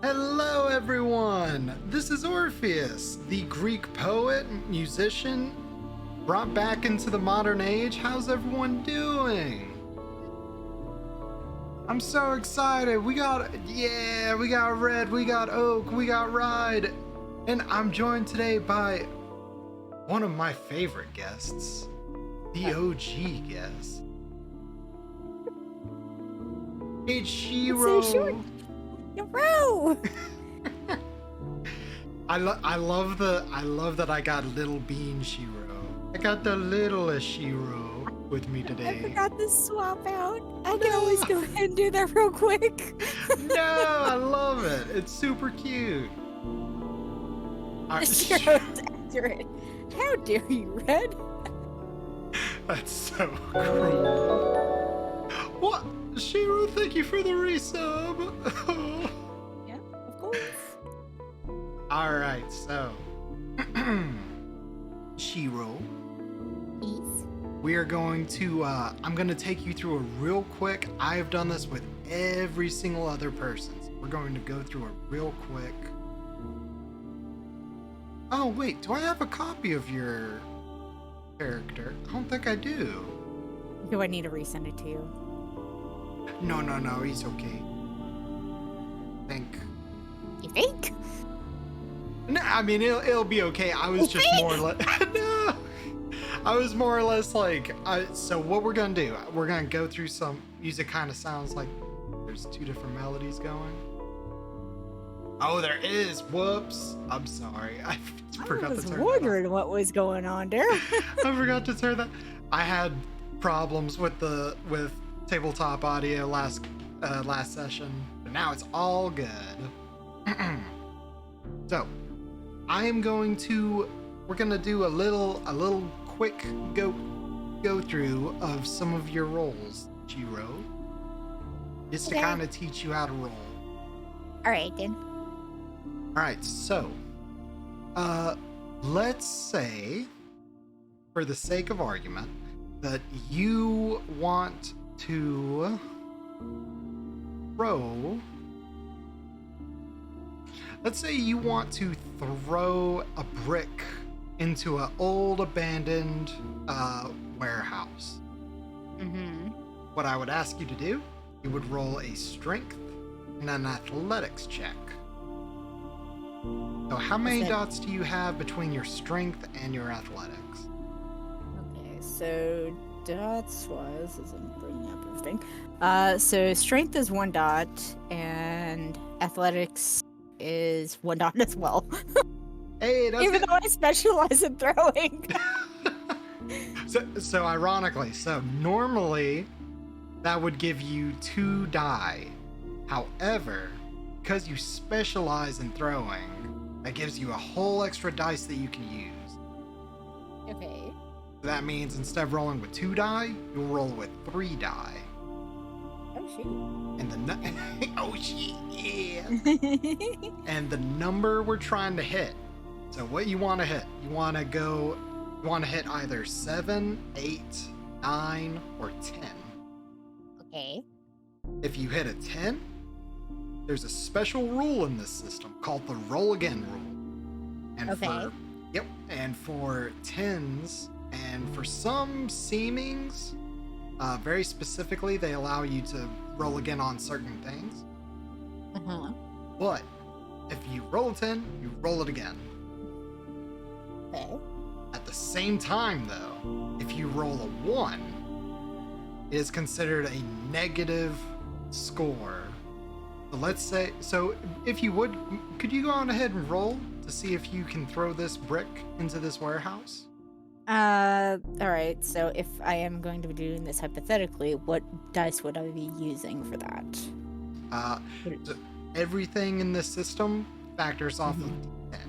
Hello, everyone! This is Orpheus, the Greek poet, musician, brought back into the modern age. How's everyone doing? I'm so excited. We got Red, we got Oak, we got Ride, and I'm joined today by one of my favorite guests, the OG guest. It's Shiro. So short. Bro. I love that I got little bean Shiro. I got the littlest Shiro with me I today. forgot to swap out. I can always go ahead and do that real quick. No, I love it. It's super cute. Shiro's accurate. How dare you, Red? That's so cruel. What? Shiro, thank you for the resub. Yeah, of course. Alright, so Shiro, Ease. we are going to I'm gonna take you through a real quick. I've done this with every single other person. So we're going to go through a real quick. Oh wait, do I have a copy of your character? I don't think I do. Do I need to resend it to you? No, he's okay. You think? No, I mean it'll be okay. I was just more or less no. I was more or less like so what we're gonna do, we're gonna go through some music. Kind of sounds like there's two different melodies going. Oh, there is. Whoops. I'm sorry. I forgot to turn that wondering what was going on there. I forgot to turn that. I had problems with tabletop audio last session, but now it's all good. So, we're gonna do a little quick go through of some of your roles, Shiro, just to Okay. kind of teach you how to roll. All right, then. All right, so let's say, for the sake of argument, that you want to throw. Let's say you want to throw a brick into an old abandoned warehouse. Mm-hmm. What I would ask you to do, you would roll a strength and an athletics check. So how many dots do you have between your strength and your athletics? Okay, so dots wise, as I'm bringing up everything. So strength is 1 dot, and athletics is 1 dot as well. Hey, that's Even it. though I specialize in throwing. So ironically, normally that would give you 2 die. However, because you specialize in throwing, that gives you a whole extra dice that you can use. Okay. That means instead of rolling with 2 die, you'll roll with 3 die. Oh shoot. And oh shit, yeah. And the number we're trying to hit. So what you want to hit? You want to hit either 7, 8, 9, or 10. Okay. If you hit a 10, there's a special rule in this system called the roll again rule. And and for 10s, and for some seemings, very specifically, they allow you to roll again on certain things. Uh-huh. But if you roll a 10, you roll it again. Okay. At the same time, though, if you roll a 1, it is considered a negative score. So let's say, if you would, could you go on ahead and roll to see if you can throw this brick into this warehouse? Alright, so if I am going to be doing this hypothetically, what dice would I be using for that? So everything in this system factors off of D10.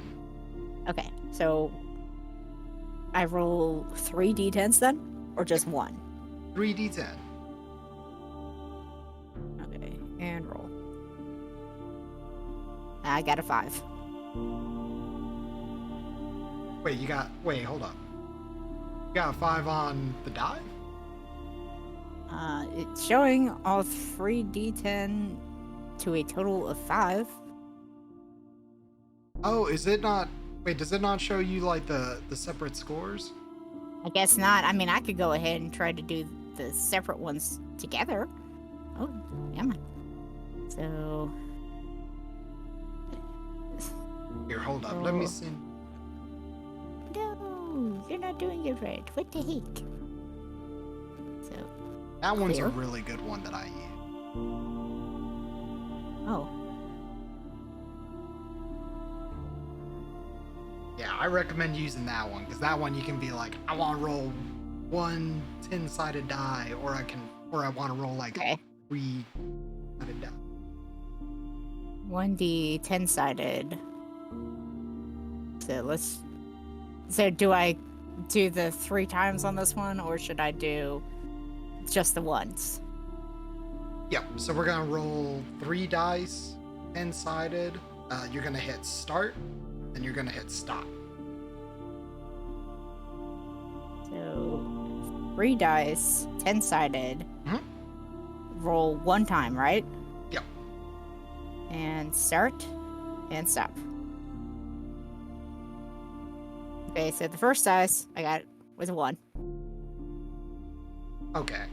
Okay, so I roll 3 d10s then? Or just 1? 3 D10. Okay, and roll. I got a 5. Wait, hold up. You got a 5 on the die? It's showing all 3 d10 to a total of 5. Oh, is it not? Wait, does it not show you like the separate scores? I guess not. I mean, I could go ahead and try to do the separate ones together. Oh, damn it. So. Here, hold up. Let me see. No, you're not doing it right. What the heck? So. That one's Clear. a really good one that I use. Oh. Yeah, I recommend using that one because that one you can be like, I want to roll one 10-sided die, or I want to roll like Okay. 3-sided die. 1D 10-sided. So do I do the 3 times on this one, or should I do just the once? Yep. So we're gonna roll 3 dice, 10-sided. You're gonna hit start, and you're gonna hit stop. So 3 dice, 10-sided. Mhm. Roll 1 time, right? Yep. And start and stop. Okay, so the first dice I got was a 1. Okay.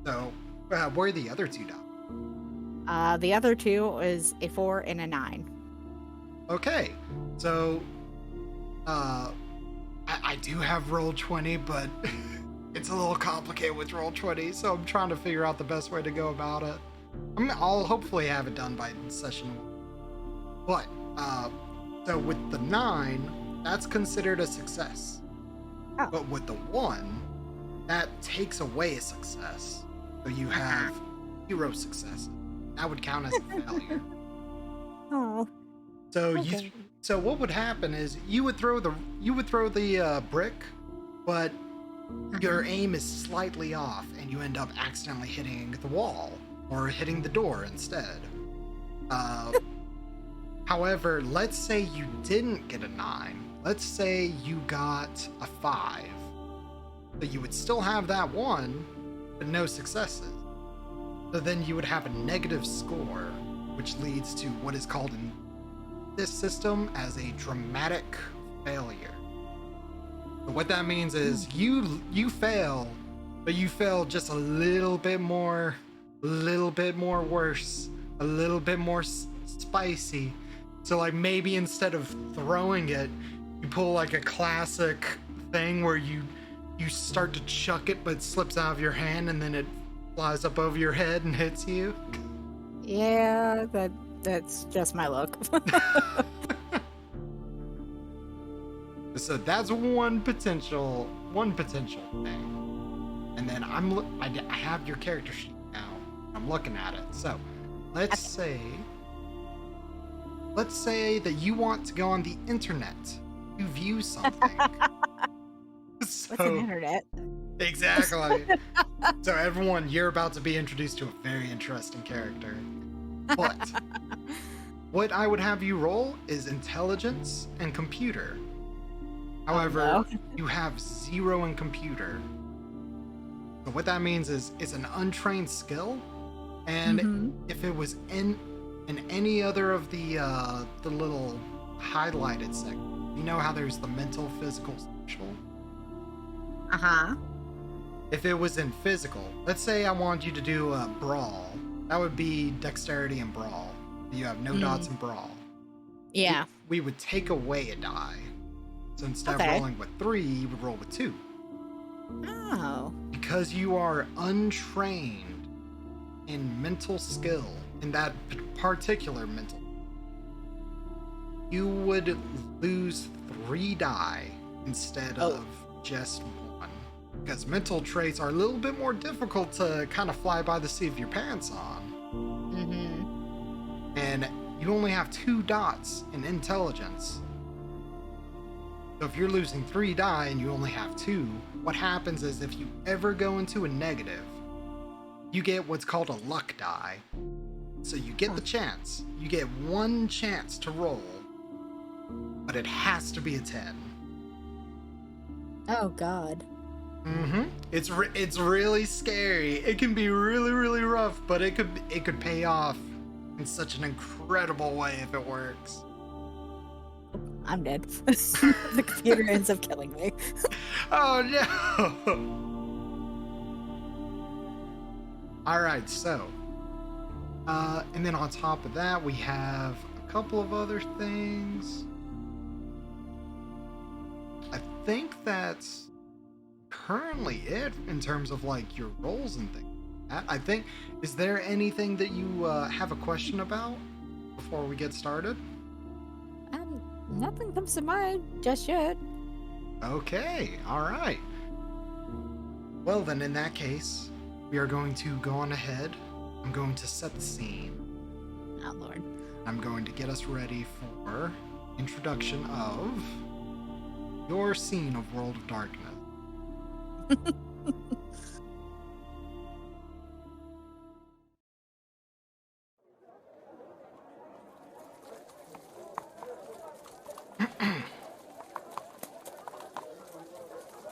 So where are the other 2 dice? The other 2 is a 4 and a 9. Okay. So I do have roll 20, but it's a little complicated with roll 20, so I'm trying to figure out the best way to go about it. I'll hopefully have it done by session 1. But so with the 9, that's considered a success. Oh. But with the 1, that takes away a success. So you have 0 successes. That would count as a failure. Oh. So Okay. so what would happen is you would throw the brick, but your aim is slightly off, and you end up accidentally hitting the wall or hitting the door instead. However, let's say you didn't get a 9. Let's say you got a 5. So you would still have that 1, but no successes. So then you would have a negative score, which leads to what is called in this system as a dramatic failure. So what that means is you fail, but you fail just a little bit more worse, a little bit more spicy. So like maybe instead of throwing it, you pull like a classic thing where you start to chuck it, but it slips out of your hand and then it flies up over your head and hits you. Yeah, that's just my luck. So that's one potential thing. And then I have your character sheet now. I'm looking at it. So let's say that you want to go on the internet to view something. What's an internet? Exactly. So everyone, you're about to be introduced to a very interesting character. But what I would have you roll is intelligence and computer. However, no. You have 0 in computer. So what that means is it's an untrained skill, and if it was in any other of the little highlighted segments, you know how there's the mental, physical, social? Uh-huh. If it was in physical, let's say I wanted you to do a brawl, that would be dexterity and brawl. You have no dots in brawl. Yeah. We would take away a die. So instead of rolling with 3, you would roll with 2. Oh. Because you are untrained in mental skill, in that particular mental, you would lose 3 die instead of just 1. Because mental traits are a little bit more difficult to kind of fly by the seat of your pants on. And you only have 2 dots in intelligence. So if you're losing 3 die and you only have 2, what happens is if you ever go into a negative, you get what's called a luck die. So you get the chance. You get 1 chance to roll, but it has to be a 10. Oh, God. It's really scary. It can be really, really rough, but it could pay off in such an incredible way if it works. I'm dead. The computer ends up killing me. Oh no! Alright, so. And then on top of that, we have a couple of other things. I think that's currently it in terms of like your roles and things. I think, is there anything that you have a question about before we get started? Nothing comes to mind just yet. Okay, all right. Well, then, in that case, we are going to go on ahead. I'm going to set the scene. Oh, Lord. I'm going to get us ready for introduction of your scene of World of Darkness.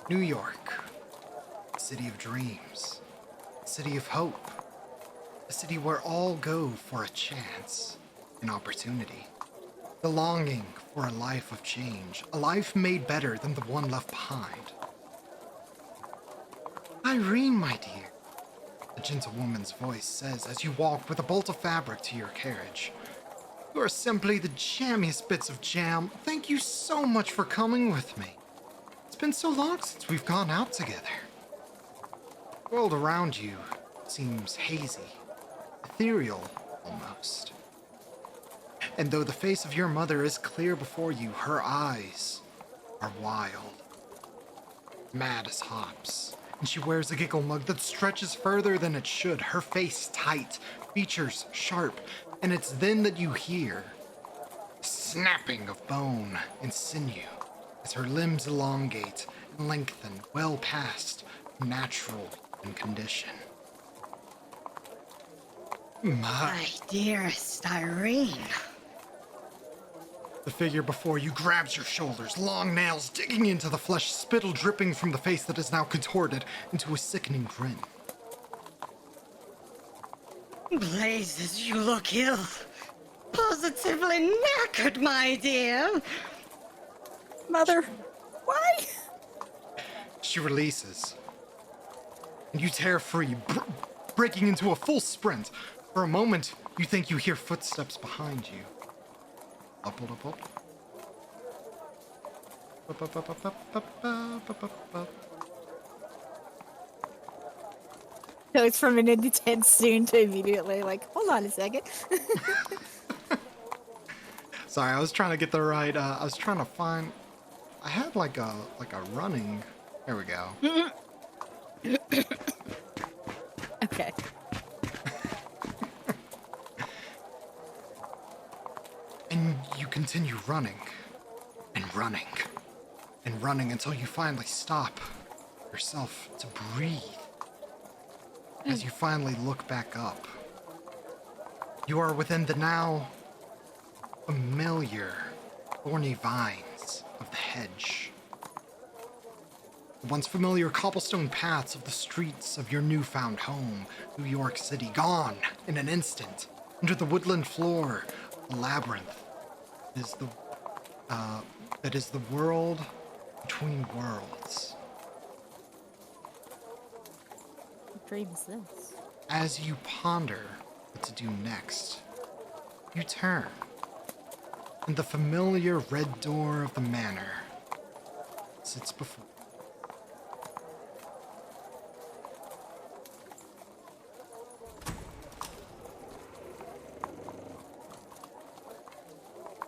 New York, city of dreams, city of hope, a city where all go for a chance, an opportunity, the longing for a life of change, a life made better than the one left behind. Irene, my dear, a gentlewoman's voice says as you walk with a bolt of fabric to your carriage. You are simply the jammiest bits of jam. Thank you so much for coming with me. It's been so long since we've gone out together. The world around you seems hazy, ethereal almost. And though the face of your mother is clear before you, her eyes are wild, mad as hops. And she wears a giggle mug that stretches further than it should, her face tight, features sharp, and it's then that you hear snapping of bone and sinew as her limbs elongate and lengthen well past natural condition. My dearest Irene. The figure before you grabs your shoulders, long nails digging into the flesh, spittle dripping from the face that is now contorted into a sickening grin. Blazes, you look ill. Positively knackered, my dear. Mother, why? She releases, and you tear free, breaking into a full sprint. For a moment, you think you hear footsteps behind you. Up. So it's from an intense scene to immediately like, hold on a second. Sorry, I was trying to get the right. I was trying to find. I had like a running. There we go. Okay. And you continue running, and running, and running until you finally stop yourself to breathe. As you finally look back up, you are within the now familiar thorny vines of the hedge. The once familiar cobblestone paths of the streets of your newfound home, New York City, gone in an instant. Under the woodland floor, a labyrinth that is the world between worlds. What dream is this? As you ponder what to do next, you turn, and the familiar red door of the manor sits before you.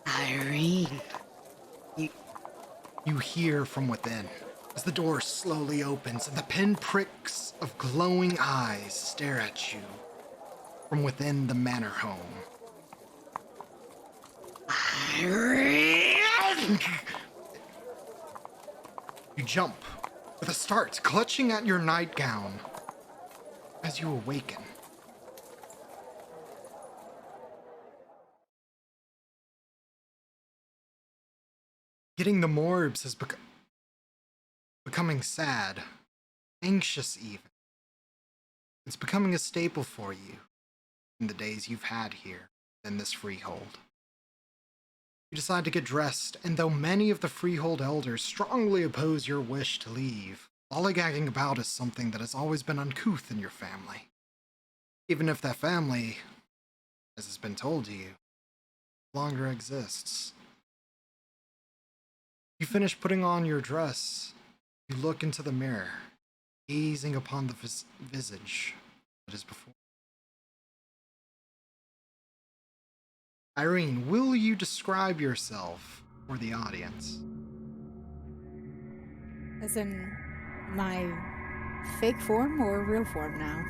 Irene. You hear from within as the door slowly opens and the pinpricks of glowing eyes stare at you from within the manor home. Irene! You jump with a start, clutching at your nightgown as you awaken. Getting the morbs is becoming sad, anxious even. It's becoming a staple for you in the days you've had here in this freehold. You decide to get dressed, and though many of the Freehold elders strongly oppose your wish to leave, lollygagging about is something that has always been uncouth in your family. Even if that family, as has been told to you, no longer exists. You finish putting on your dress. You look into the mirror, gazing upon the visage that is before. Irene, will you describe yourself for the audience? As in my fake form or real form now?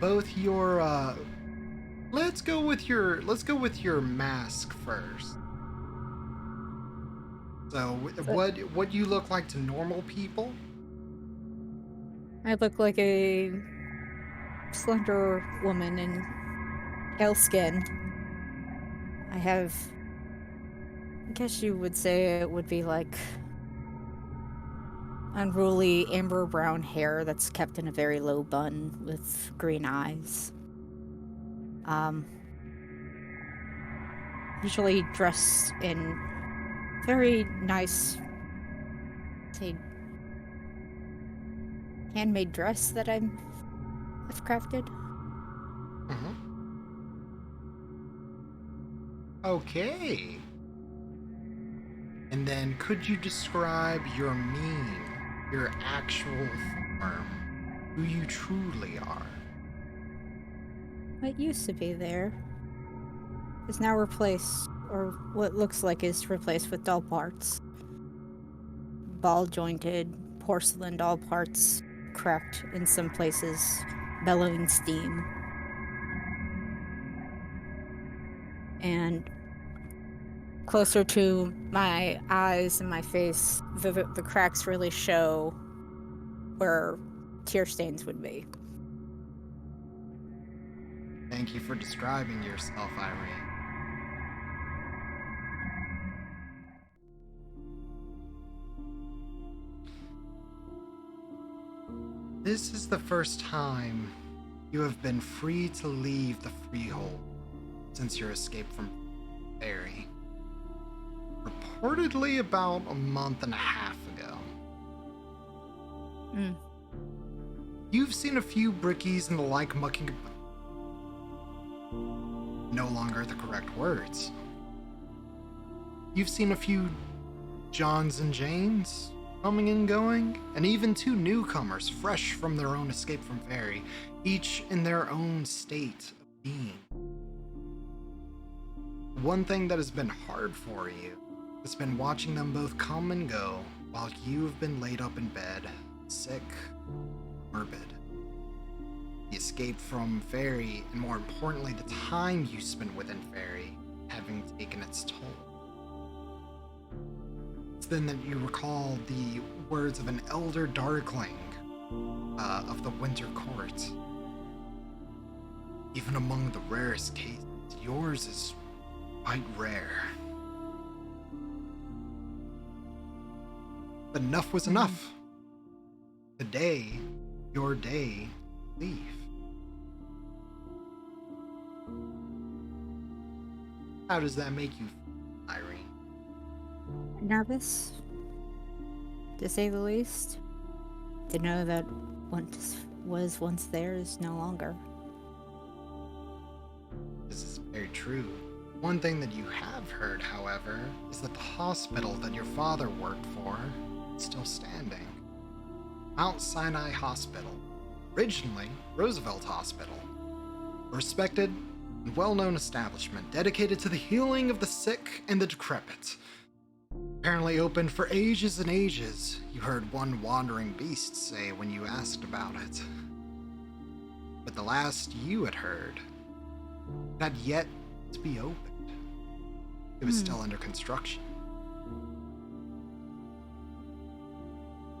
Both your let's go with your mask first. So, what you look like to normal people? I look like a slender woman in pale skin. I have, I guess you would say it would be like unruly amber brown hair that's kept in a very low bun with green eyes. Usually dressed in very nice, say, handmade dress that I've crafted. Okay. And then could you describe your actual form, who you truly are? What used to be there is now replaced, or what looks like is replaced with doll parts. Ball-jointed porcelain doll parts, cracked in some places, bellowing steam. And closer to my eyes and my face, the cracks really show where tear stains would be. Thank you for describing yourself, Irene. This is the first time you have been free to leave the Freehold since your escape from Fairy. Reportedly about a month and a half ago. You've seen a few brickies and the like mucking. No longer the correct words. You've seen a few Johns and Janes coming and going, and even two newcomers fresh from their own escape from Fairy, each in their own state of being. One thing that has been hard for you has been watching them both come and go while you have been laid up in bed, sick, morbid. The escape from Fairy, and more importantly, the time you spent within Fairy, having taken its toll. It's then that you recall the words of an elder darkling of the Winter Court. Even among the rarest cases, yours is quite rare. But enough was enough. Today, your day, leave. How does that make you feel, Irene? Nervous, to say the least. To know that what was once there is no longer. This is very true. One thing that you have heard, however, is that the hospital that your father worked for is still standing. Mount Sinai Hospital, originally Roosevelt Hospital, a respected and well-known establishment dedicated to the healing of the sick and the decrepit. Apparently open for ages and ages, you heard one wandering beast say when you asked about it. But the last you had heard had yet to be opened. It was still under construction.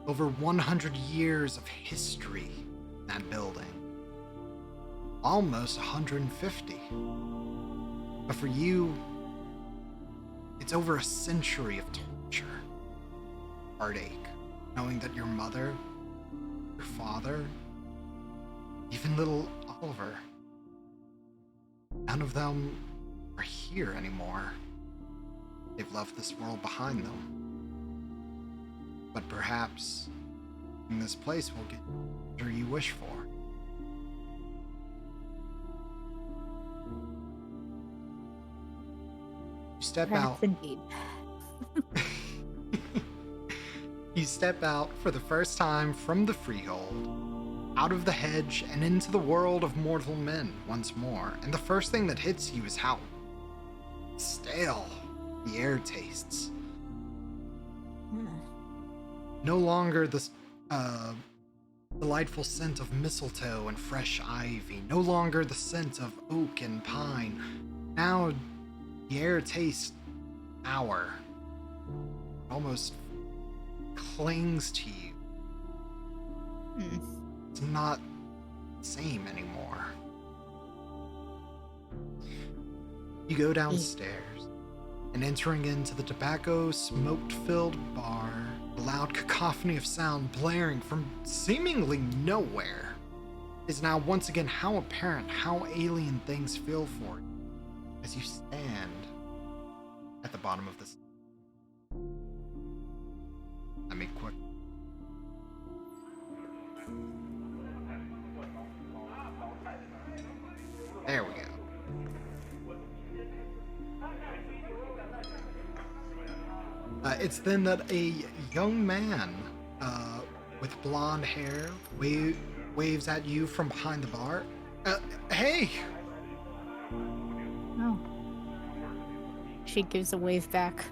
Over 100 years of history in that building. Almost 150. But for you, it's over a century of torture, heartache, knowing that your mother, your father, even little Oliver, none of them are here. here anymore. They've left this world behind them. But perhaps in this place will get whatever you wish for. You step out. Perhaps indeed. You step out for the first time from the freehold, out of the hedge and into the world of mortal men once more, and the first thing that hits you is how stale the air tastes. No longer the delightful scent of mistletoe and fresh ivy, no longer the scent of oak and pine. Now the air tastes sour, almost clings to you. It's not the same anymore. You go downstairs, and entering into the tobacco smoke-filled bar, a loud cacophony of sound blaring from seemingly nowhere is now once again how apparent how alien things feel for you as you stand at the bottom of this. Let me quick. There we go. It's then that a young man with blonde hair waves at you from behind the bar. Hey! Oh. She gives a wave back.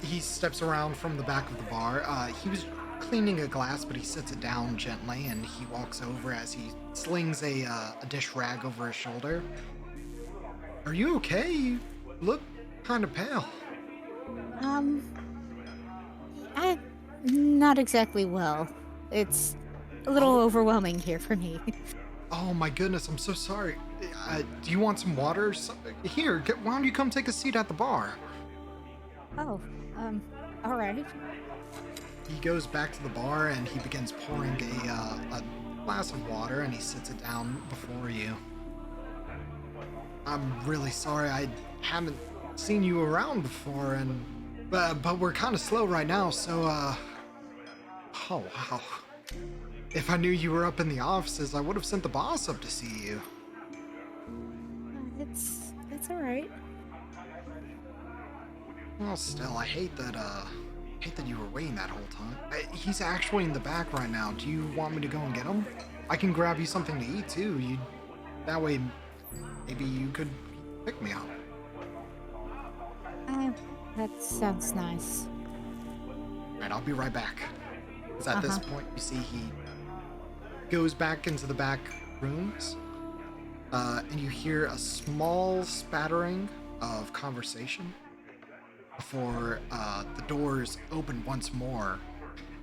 He steps around from the back of the bar. He was cleaning a glass, but he sets it down gently, and he walks over as he slings a dish rag over his shoulder. Are you okay? You look kind of pale. I'm not exactly well. It's a little overwhelming here for me. Oh my goodness, I'm so sorry. Do you want some water? Here, why don't you come take a seat at the bar? Oh, all right. He goes back to the bar and he begins pouring a glass of water, and he sits it down before you. I'm really sorry, I haven't seen you around before, but we're kind of slow right now, so oh wow. If I knew you were up in the offices, I would have sent the boss up to see you. It's all right. Well, still, I hate that you were waiting that whole time. He's actually in the back right now. Do you want me to go and get him? I can grab you something to eat too. That way, maybe you could pick me up. That sounds nice. Alright, I'll be right back. Because at this point, you see he goes back into the back rooms, and you hear a small spattering of conversation before the doors open once more,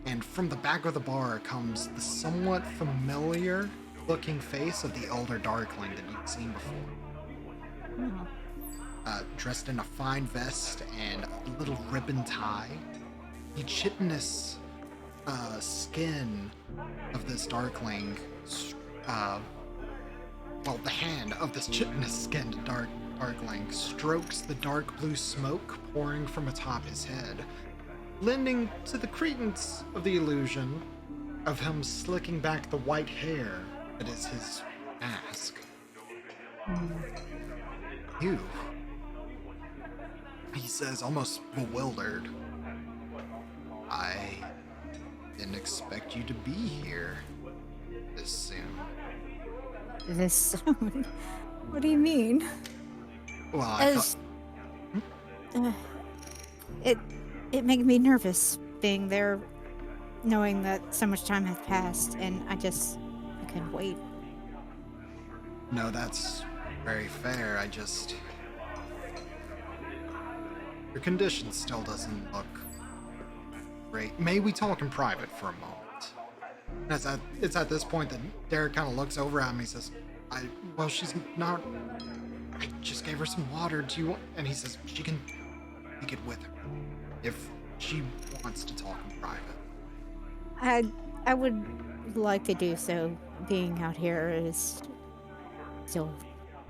and from the back of the bar comes the somewhat familiar looking face of the elder darkling that you've seen before. Dressed in a fine vest and a little ribbon tie, the chitinous skin of this darkling, the hand of this chitinous skinned darkling strokes the dark blue smoke pouring from atop his head, lending to the credence of the illusion of him slicking back the white hair that is his mask. You, he says, almost bewildered. I didn't expect you to be here this soon. This soon? What do you mean? Well, I thought... It made me nervous being there, knowing that so much time has passed, and I couldn't wait. No, that's very fair. Your condition still doesn't look great. May we talk in private for a moment? It's at this point that Derek kind of looks over at me and says, she's not... I just gave her some water. Do you want... And he says, she can take it with her if she wants to talk in private. I would like to do so. Being out here is still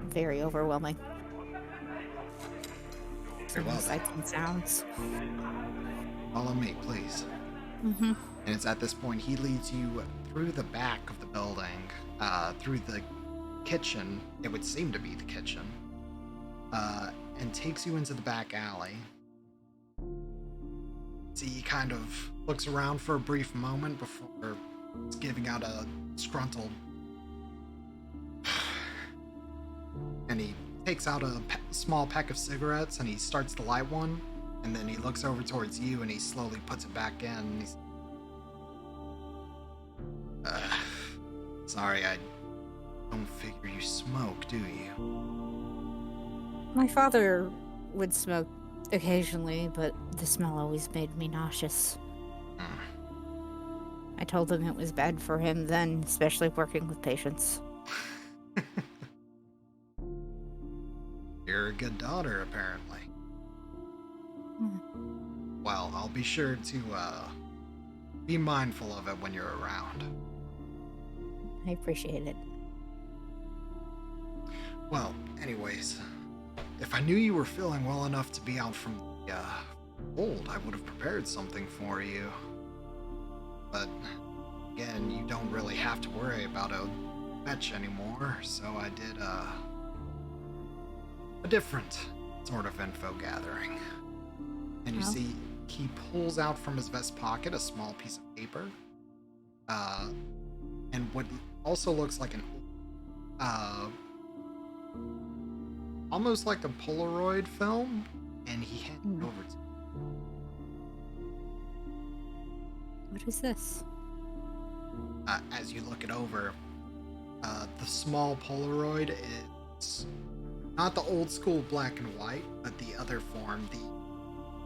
very overwhelming. some well, sights and sounds. follow me, please. Mm-hmm. And it's at this point he leads you through the back of the building, through the kitchen, it would seem to be the kitchen, and takes you into the back alley. See, he kind of looks around for a brief moment before giving out a disgruntled and he takes out a small pack of cigarettes and he starts to light one, and then he looks over towards you and he slowly puts it back in, and he's sorry, I don't figure you smoke, do you? My father would smoke occasionally, but the smell always made me nauseous. I told him it was bad for him then, especially working with patients. You're a good daughter, apparently. Well, I'll be sure to be mindful of it when you're around. I appreciate it. Well, anyways, if I knew you were feeling well enough to be out from the cold, I would have prepared something for you. But again, you don't really have to worry about a fetch anymore, so I did a different sort of info gathering. And you see, he pulls out from his vest pocket a small piece of paper, and what also looks like an almost like a Polaroid film, and he hands it over to you. What is this? As you look it over, the small Polaroid is not the old school black and white, but the other form,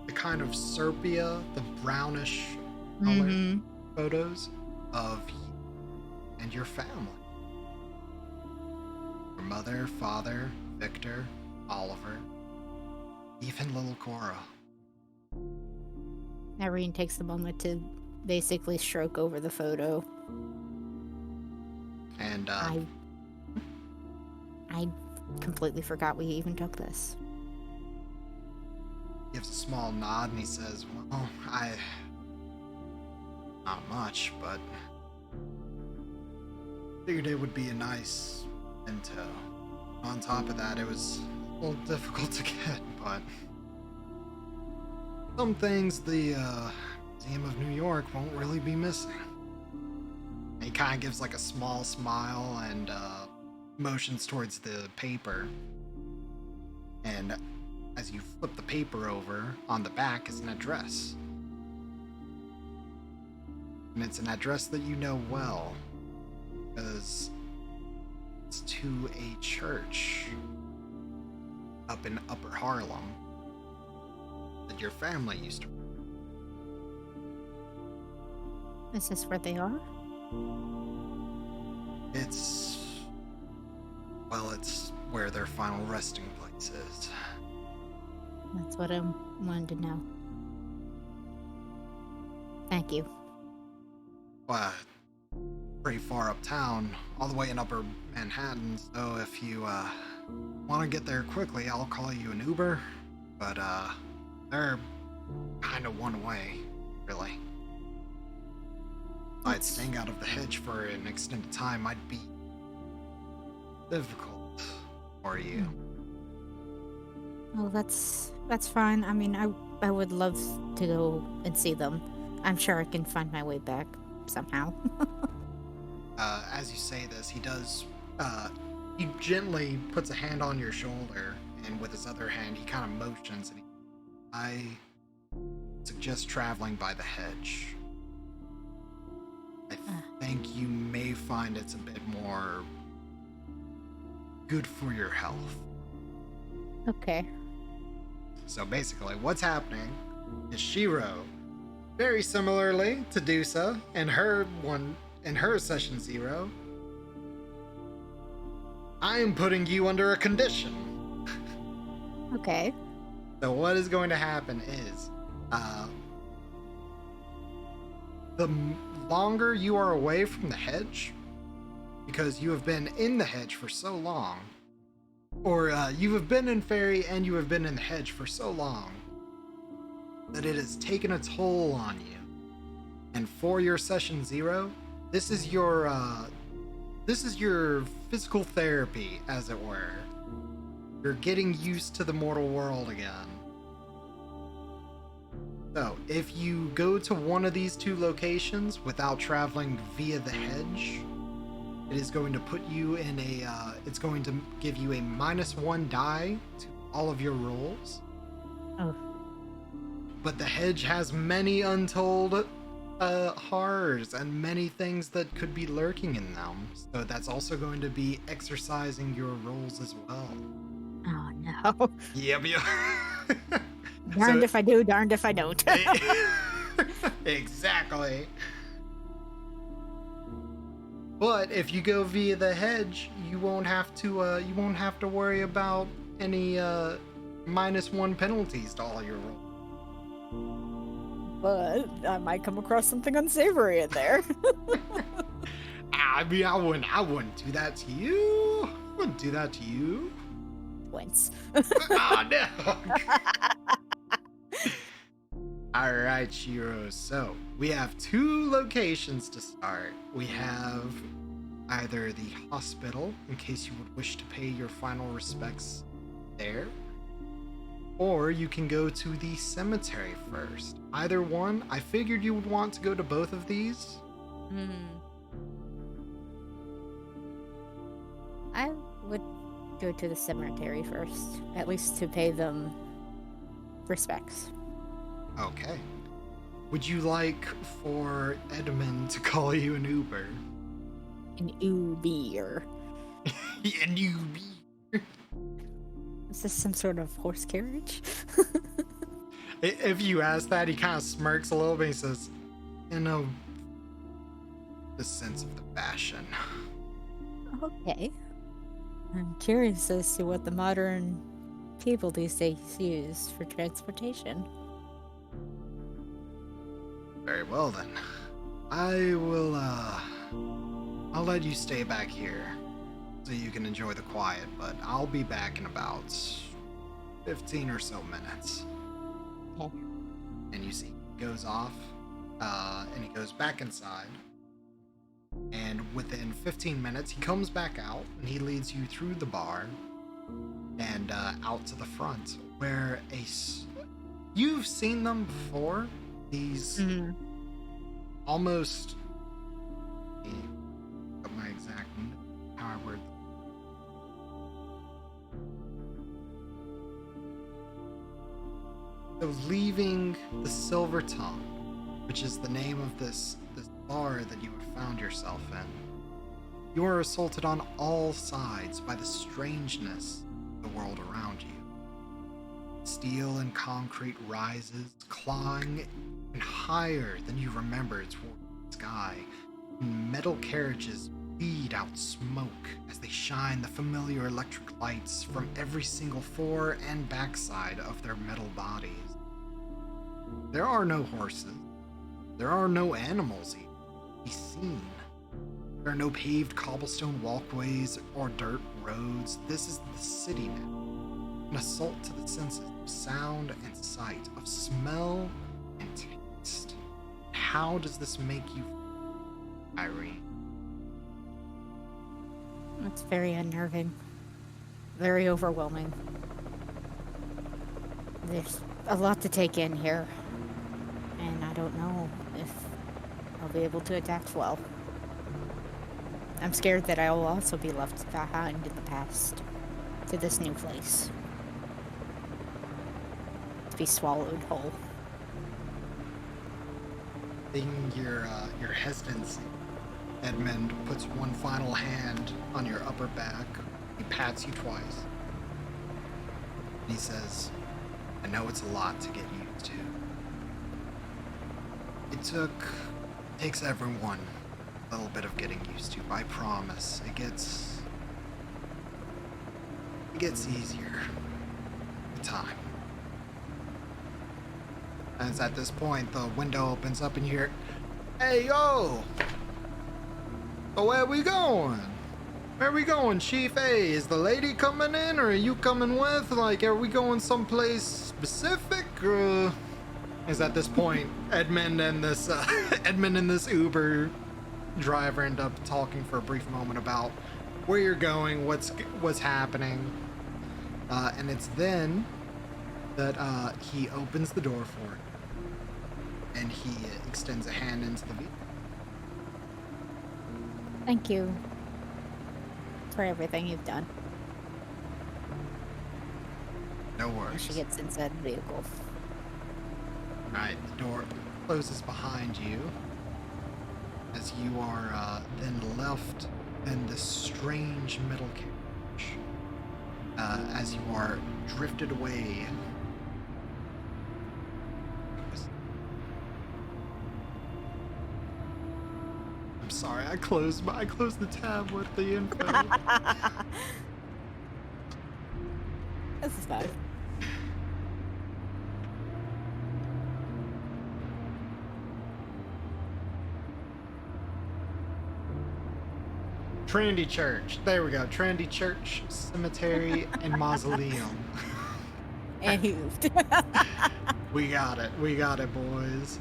the kind of sepia, the brownish color photos of you and your family. Your mother, father, Victor, Oliver, even little Cora. Irene takes the moment to basically stroke over the photo. And I completely forgot we even took this. gives a small nod and he says, well, not much, but figured it would be a nice intel. On top of that, it was a little difficult to get, but some things the Museum of New York won't really be missing. And he kind of gives like a small smile and motions towards the paper. And as you flip the paper over, on the back is an address. And it's an address that you know well, because it's to a church up in Upper Harlem that your family used to. Is this where they are? It's where their final resting place is. That's what I wanted to know. Thank you. But pretty far uptown, all the way in Upper Manhattan, so if you want to get there quickly, I'll call you an Uber. But they're kind of one way, really. Besides, staying out of the hedge for an extended time might be difficult for you. Well, that's fine. I mean, I would love to go and see them. I'm sure I can find my way back somehow. As you say this, he does, he gently puts a hand on your shoulder, and with his other hand, he kind of motions, and I suggest traveling by the hedge. I think you may find it's a bit more good for your health. Okay. So basically, what's happening is Shiro, very similarly to Dusa and her session 0, I am putting you under a condition. Okay. So what is going to happen is, the longer you are away from the hedge, because you have been in the hedge for so long, or you have been in Fairy and you have been in the hedge for so long that it has taken a toll on you. And for your session 0, this is your physical therapy, as it were. You're getting used to the mortal world again. So, if you go to one of these 2 locations without traveling via the hedge, it is going to put you in a, it's going to give you a -1 die to all of your rolls. Oh. But the hedge has many untold horrors and many things that could be lurking in them. So that's also going to be exercising your rolls as well. Oh no. Yep. Darned if I do, darned if I don't. Exactly. But if you go via the hedge, you won't have to worry about any -1 penalties to all your rolls. But I might come across something unsavory in there. I mean, I wouldn't do that to you. I wouldn't do that to you. Once. Oh no. All right, Shiro. So we have 2 locations to start. We have either the hospital, in case you would wish to pay your final respects there, or you can go to the cemetery first. Either one. I figured you would want to go to both of these. I would go to the cemetery first, at least to pay them respects. Okay. Would you like for Edmund to call you an Uber? An Uber. An Uber. Is this some sort of horse carriage? If you ask that, he kind of smirks a little bit. He says, "You know, the sense of the fashion." Okay. I'm curious as to what the modern people these days use for transportation. Very well then. I'll let you stay back here so you can enjoy the quiet, but I'll be back in about 15 or so minutes. Okay. And you see, he goes off, and he goes back inside. And within 15 minutes, he comes back out, and he leads you through the bar and out to the front, where you've seen them before. These almost, my exact, how I word. So leaving the Silver Tongue, which is the name of this bar that you have found yourself in, you are assaulted on all sides by the strangeness of the world around you. Steel and concrete rises, clawing and higher than you remember toward the sky, and metal carriages bleed out smoke as they shine the familiar electric lights from every single fore and backside of their metal bodies. There are no horses. There are no animals even to be seen. There are no paved cobblestone walkways or dirt roads. This is the city now. An assault to the senses of sound and sight, of smell and taste. How does this make you feel, Irene? It's very unnerving. Very overwhelming. There's a lot to take in here. And I don't know if I'll be able to adapt well. I'm scared that I will also be left behind in the past to this new place. To be swallowed whole. Seeing your hesitancy, Edmund puts one final hand on your upper back. He pats you twice. And he says, "I know it's a lot to get used to. It takes everyone a little bit of getting used to. I promise. It gets easier with time." And it's at this point the window opens up and you hear, "Hey yo! So where we going?" Where are we going, Chief? Hey, is the lady coming in, or are you coming with? Like, are we going someplace specific? Is at this point Edmund and this Uber driver end up talking for a brief moment about where you're going, what's happening, and it's then that he opens the door for it, and he extends a hand into the vehicle. Thank you for everything you've done. No And worries. she gets inside the vehicle. Alright, the door closes behind you as you are then left in this strange metal carriage as you are drifted away. I'm sorry, I closed the tab with the info. This is fine. Trinity Church. There we go. Trinity Church, Cemetery, and Mausoleum. And he moved. We got it. We got it, boys.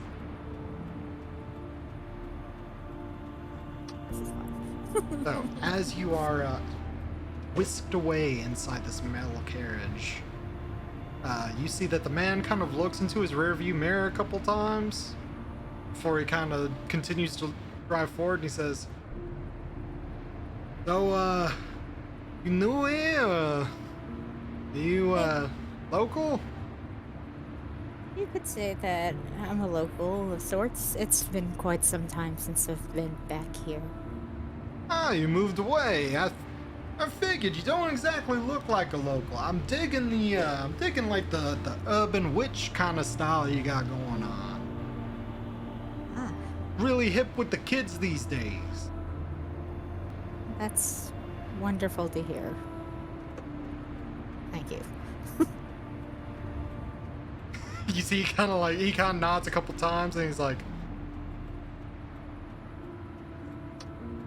This is fine. So, as you are whisked away inside this metal carriage, you see that the man kind of looks into his rearview mirror a couple times before he kind of continues to drive forward, and he says, "So, you new here? Are you local?" You could say that I'm a local of sorts. It's been quite some time since I've been back here. Ah, you moved away. I figured you don't exactly look like a local. I'm digging like the urban witch kind of style you got going on. Ah, Really hip with the kids these days. that's wonderful to hear. Thank you. You see, he kind of nods a couple times, and he's like,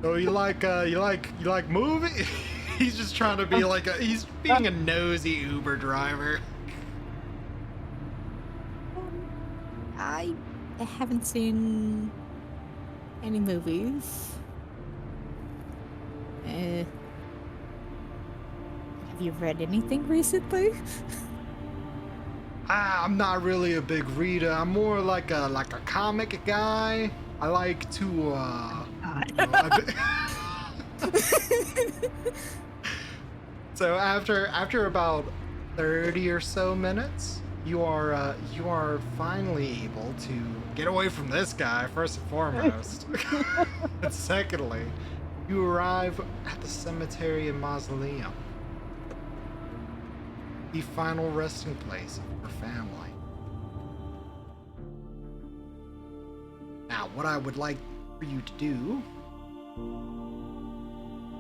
"So you like movie?" He's just trying to be like he's being a nosy Uber driver. I haven't seen any movies. Have you read anything recently? I'm not really a big reader. I'm more like a comic guy. I like to you know, So after about 30 or so minutes, you are finally able to get away from this guy first and foremost. And secondly, you arrive at the cemetery and mausoleum, the final resting place of your family. Now, what I would like for you to do,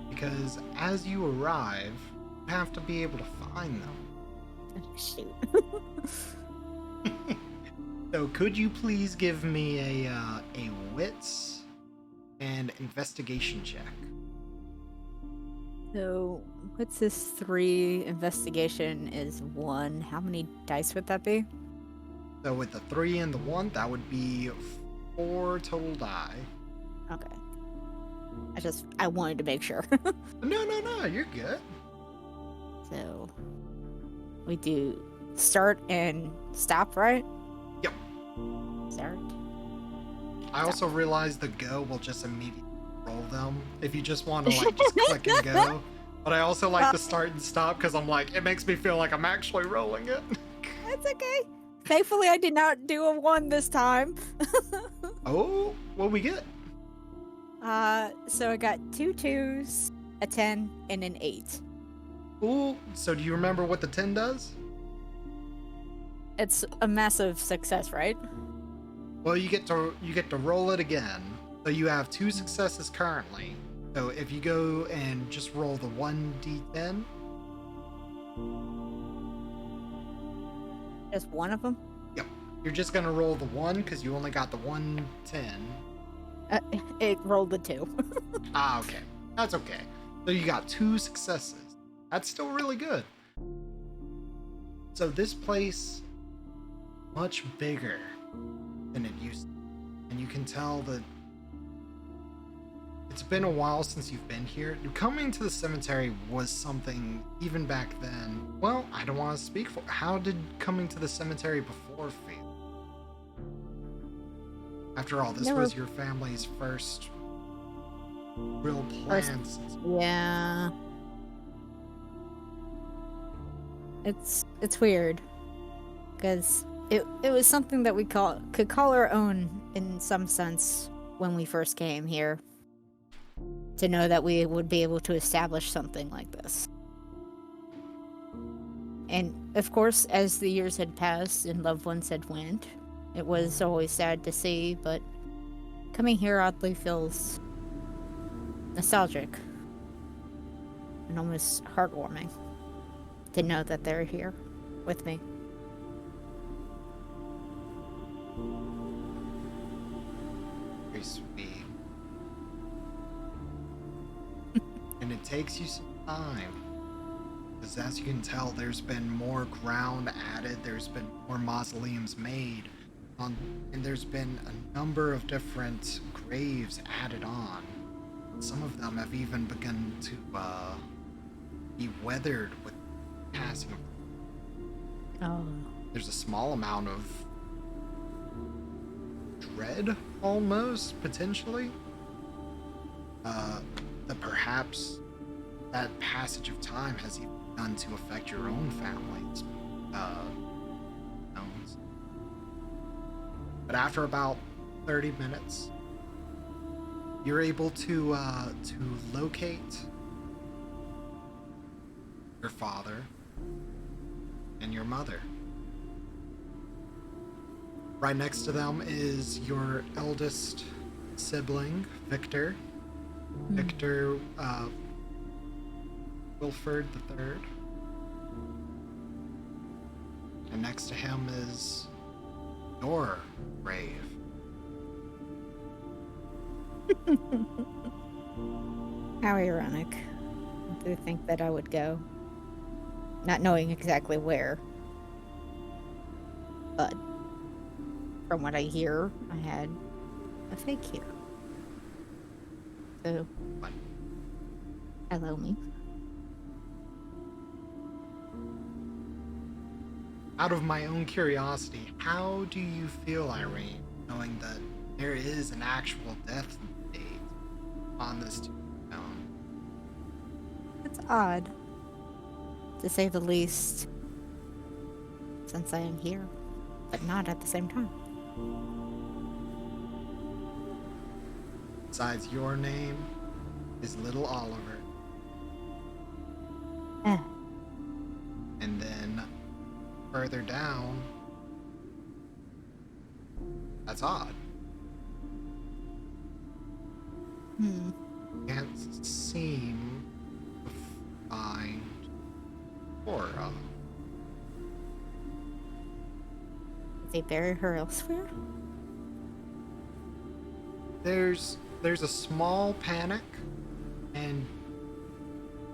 because as you arrive, you have to be able to find them. Shoot. So could you please give me a wits and investigation check? So, what's this 3? Investigation is 1. How many dice would that be? So with the 3 and the 1, that would be 4 total die. Okay. I wanted to make sure. No, you're good. So, we do start and stop, right? Yep. Start. I also realized the go will just immediately roll them if you just want to like just click and go. But I also like the start and stop because I'm like, it makes me feel like I'm actually rolling it. That's okay. Thankfully, I did not do a 1 this time. Oh, what we get? So I got 2 2s, a 10, and an 8. Ooh, so do you remember what the 10 does? It's a massive success, right? Well, you get to roll it again. So you have 2 successes currently. So if you go and just roll the 1d10. Just one of them? Yep. You're just gonna roll the 1 because you only got the 110. It rolled the 2. Ah, okay. That's okay. So you got 2 successes. That's still really good. So this place, much bigger than it used to be. And you can tell that it's been a while since you've been here. Coming to the cemetery was something even back then. Well, I don't want to speak for. How did coming to the cemetery before feel? After all, this was your family's first real plans. Yeah. It's weird because it was something that we could call our own in some sense when we first came here. To know that we would be able to establish something like this. And of course, as the years had passed and loved ones had went, it was always sad to see, but coming here oddly feels nostalgic and almost heartwarming to know that they're here with me. Very sweet. And it takes you some time. Because as you can tell, there's been more ground added, there's been more mausoleums made, and there's been a number of different graves added on. Some of them have even begun to be weathered with passing. Oh. There's a small amount of dread, almost, potentially. That perhaps that passage of time has even begun to affect your own family's bones. But after about 30 minutes, you're able to locate your father and your mother. Right next to them is your eldest sibling, Victor. Victor Wilford III. And next to him is your grave. How ironic. I do think that I would go. Not knowing exactly where. But from what I hear, I had a fake here. So, hello me. Out of my own curiosity, how do you feel, Irene, knowing that there is an actual death date on this tombstone? It's odd, to say the least, since I am here, but not at the same time. Besides your name is Little Oliver. And then further down, that's odd. Can't seem to find Cora. Did they bury her elsewhere? There's a small panic, and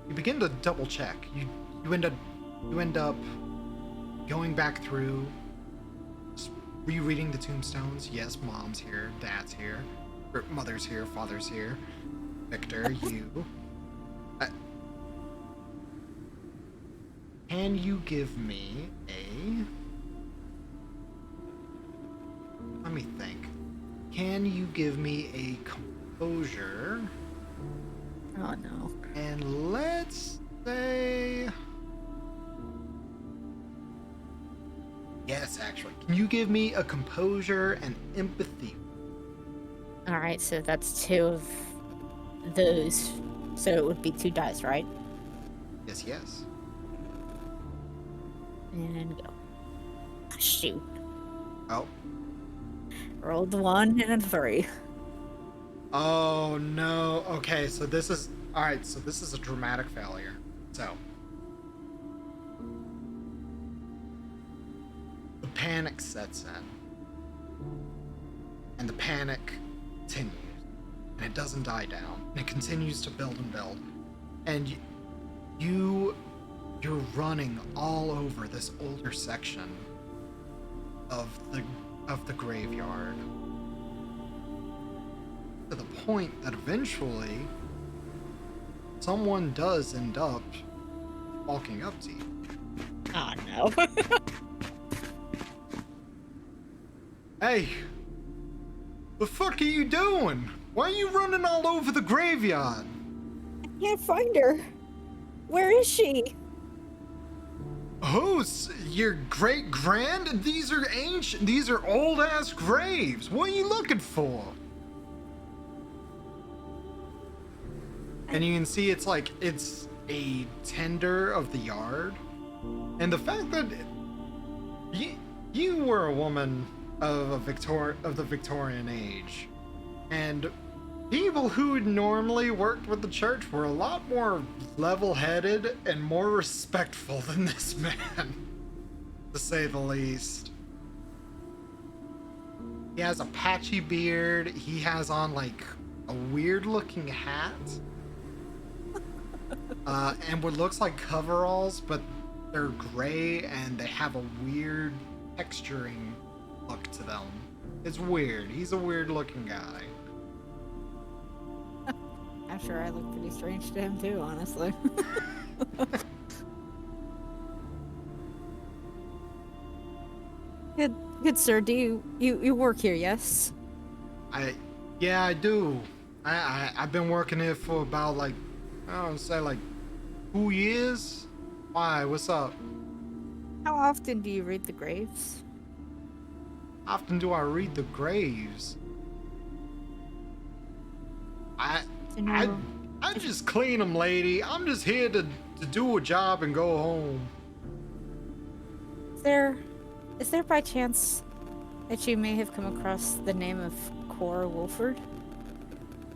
you begin to double check. You end up going back through, just rereading the tombstones. Yes, mom's here, dad's here, or mother's here, father's here. Victor, you. Can you give me a? Let me think. Can you give me a composure? Oh no. And let's say... Yes, actually. Can you give me a composure and empathy? Alright, so that's 2 of those. So it would be 2 dice, right? Yes. And go. Shoot. Oh. Rolled 1 and a 3. Oh, no. Okay, so this is... Alright, so this is a dramatic failure. So... the panic sets in. And the panic continues. And it doesn't die down. And it continues to build and build. and you're running all over this older section of the graveyard, to the point that eventually someone does end up walking up to you. Oh no. Hey, the fuck are you doing? Why are you running all over the graveyard? I can't find her. Where is she? Who's your great grand? These are ancient. These are old ass graves. What are you looking for? And you can see it's a tender of the yard, and the fact that you were a woman of the Victorian age, and people who normally worked with the church were a lot more level-headed and more respectful than this man, to say the least. He has a patchy beard. He has on like a weird-looking hat, and what looks like coveralls, but they're gray and they have a weird texturing look to them. It's weird. He's a weird-looking guy. I'm sure I look pretty strange to him too, honestly. Good sir, do you work here, yes? Yeah, I do. I've been working here for about I don't say 2 years. Why? What's up? How often do you read the graves? Often do I read the graves? I just clean them, lady. I'm just here to do a job and go home. Is there by chance that you may have come across the name of Cora Wolford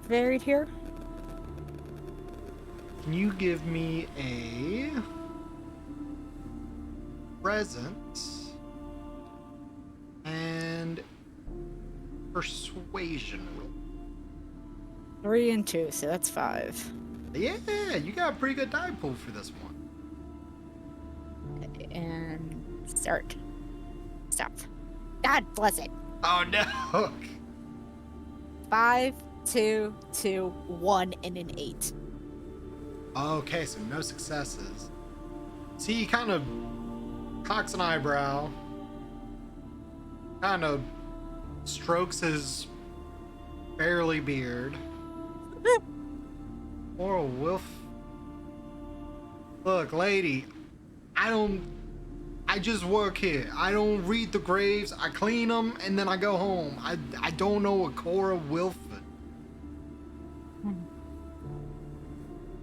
buried here? Can you give me a presence and persuasion roll? 3 and 2, so that's 5. Yeah, you got a pretty good die pool for this one. And start. Stop. God bless it. Oh no! 5, 2, 2, 1, and an 8. Okay, so no successes. See, he kind of cocks an eyebrow, kind of strokes his barely beard. Or a wolf. Look, lady, I just work here. I don't read the graves. I clean them and then I go home. I don't know a Cora Wilford.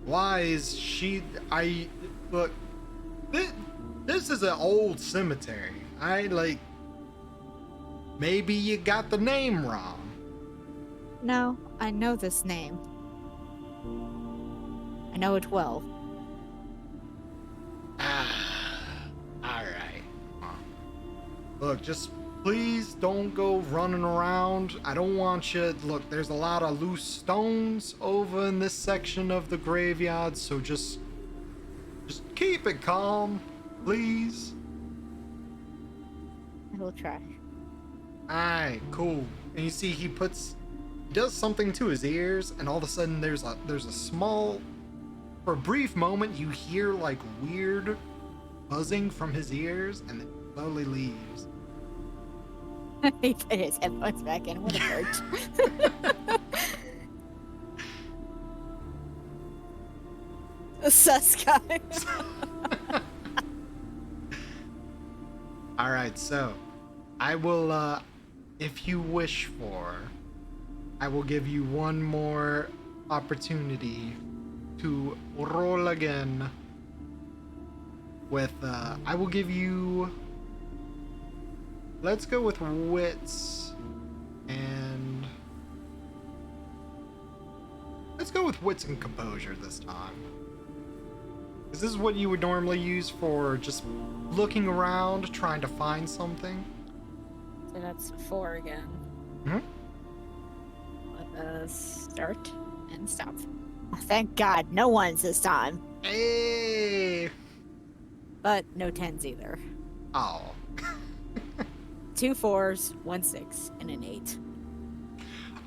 Why is she? Look. This is an old cemetery. Maybe you got the name wrong. No, I know this name. I know it well. Alright. Look, just please don't go running around. I don't want you. Look, there's a lot of loose stones over in this section of the graveyard, so just keep it calm, please. I will try. Alright, cool. And you see he does something to his ears, and all of a sudden there's a small, for a brief moment you hear weird buzzing from his ears, and then slowly leaves. He put his headphones back in. What a hurt. A sus guy. Alright, so I will, if you wish for, I will give you one more opportunity to roll again with, I will give you, let's go with wits, and let's go with wits and composure this time. Because this is what you would normally use for just looking around, trying to find something. So that's 4 again. Hmm? Let us start and stop. Thank God, no ones this time. Hey. But no 10s either. Oh. 2 4s, 1 6, and an 8.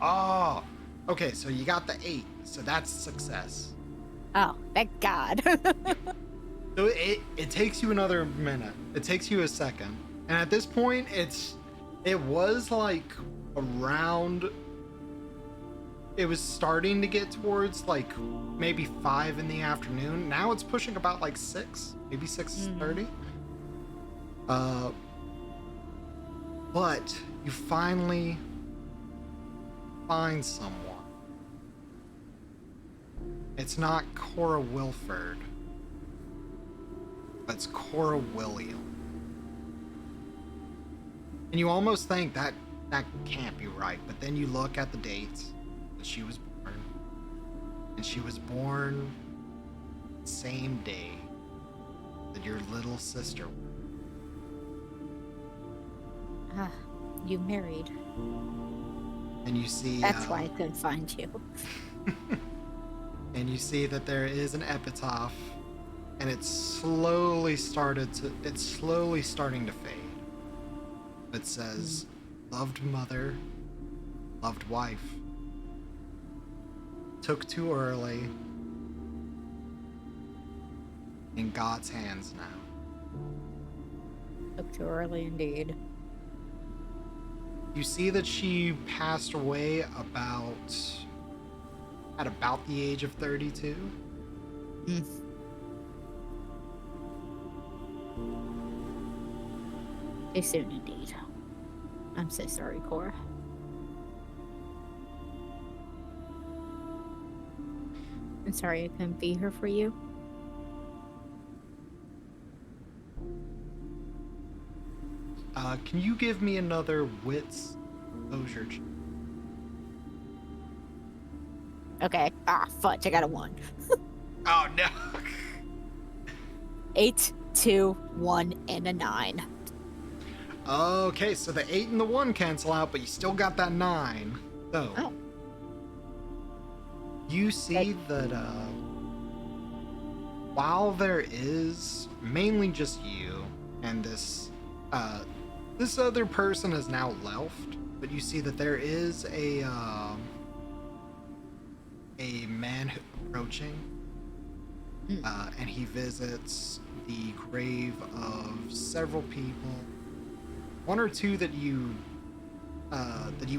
Oh. Okay, so you got the 8, so that's success. Oh, thank God. So it takes you another minute. It takes you a second. And at this point, it was like around, it was starting to get towards like maybe 5 in the afternoon. Now it's pushing about like 6, maybe 6:30. But you finally find someone. It's not Cora Wilford, but it's Cora William. And you almost think that can't be right, but then you look at the dates that she was born, and she was born the same day that your little sister was. Ah, you married. And you see That's why I couldn't find you. and you see that there is an epitaph, and it's slowly starting to fade. It says, "Loved mother, loved wife, took too early, in God's hands now." Took too early indeed. You see that she passed away at about the age of 32. Too soon indeed. I'm so sorry, Cora. I'm sorry I couldn't be here for you. Can you give me another wits exposure check? Okay. Ah, fudge. I got a 1. Oh no. 8, 2, 1, and a 9. Okay, so the 8 and the 1 cancel out, but you still got that 9. So Oh. you see that while there is mainly just you and this other person has now left, but you see that there is a man approaching, and he visits the grave of several people. One or two that you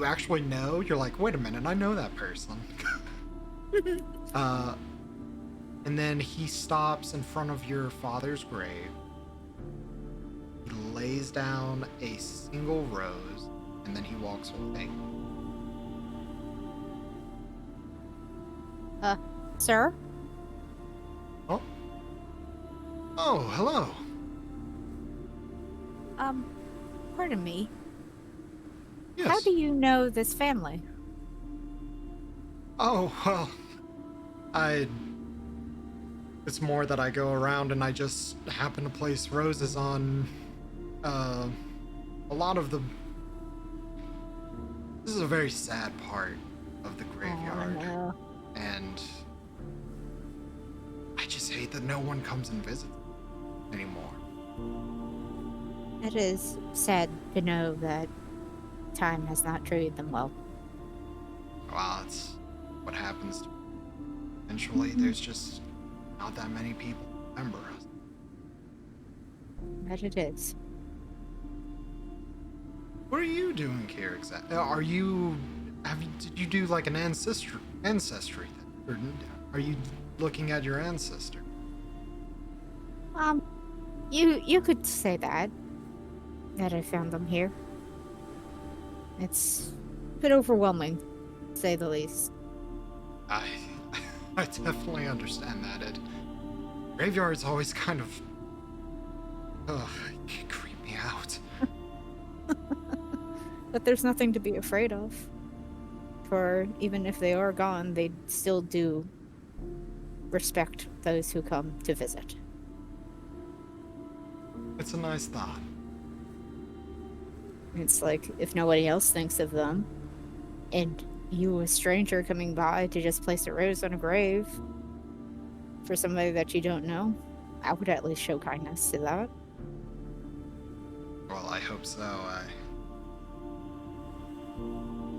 actually know. You're like, wait a minute, I know that person. And then he stops in front of your father's grave. He lays down a single rose, and then he walks away. Sir? Oh, hello. Pardon me. Yes. How do you know this family? Oh, well, it's more that I go around and I just happen to place roses on a lot of the. This is a very sad part of the graveyard. Oh, no. And I just hate that no one comes and visits anymore. It is sad to know that time has not treated them well. Well, it's what happens. Eventually, there's just not that many people who remember us. But it is. What are you doing here exactly? Did you do like an ancestry thing? Or are you looking at your ancestor? You could say that I found them here. It's a bit overwhelming, to say the least. I definitely understand that. Graveyards always kind of creep me out. But there's nothing to be afraid of. For even if they are gone, they still do respect those who come to visit. It's a nice thought. It's like, if nobody else thinks of them, and you, a stranger coming by, to just place a rose on a grave for somebody that you don't know, I would at least show kindness to that. Well, I hope so. I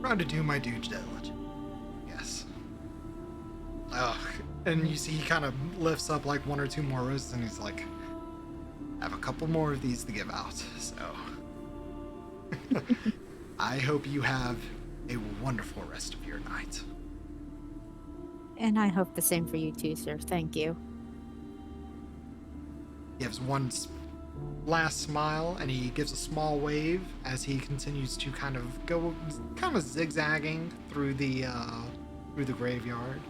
try to do my due diligence. Yes. Ugh. And you see, he kind of lifts up like one or two more roses, and he's like, "I have a couple more of these to give out." So, I hope you have a wonderful rest of your night. And I hope the same for you too, sir. Thank you. He gives one last smile, and he gives a small wave as he continues to kind of go, kind of zigzagging through the graveyard.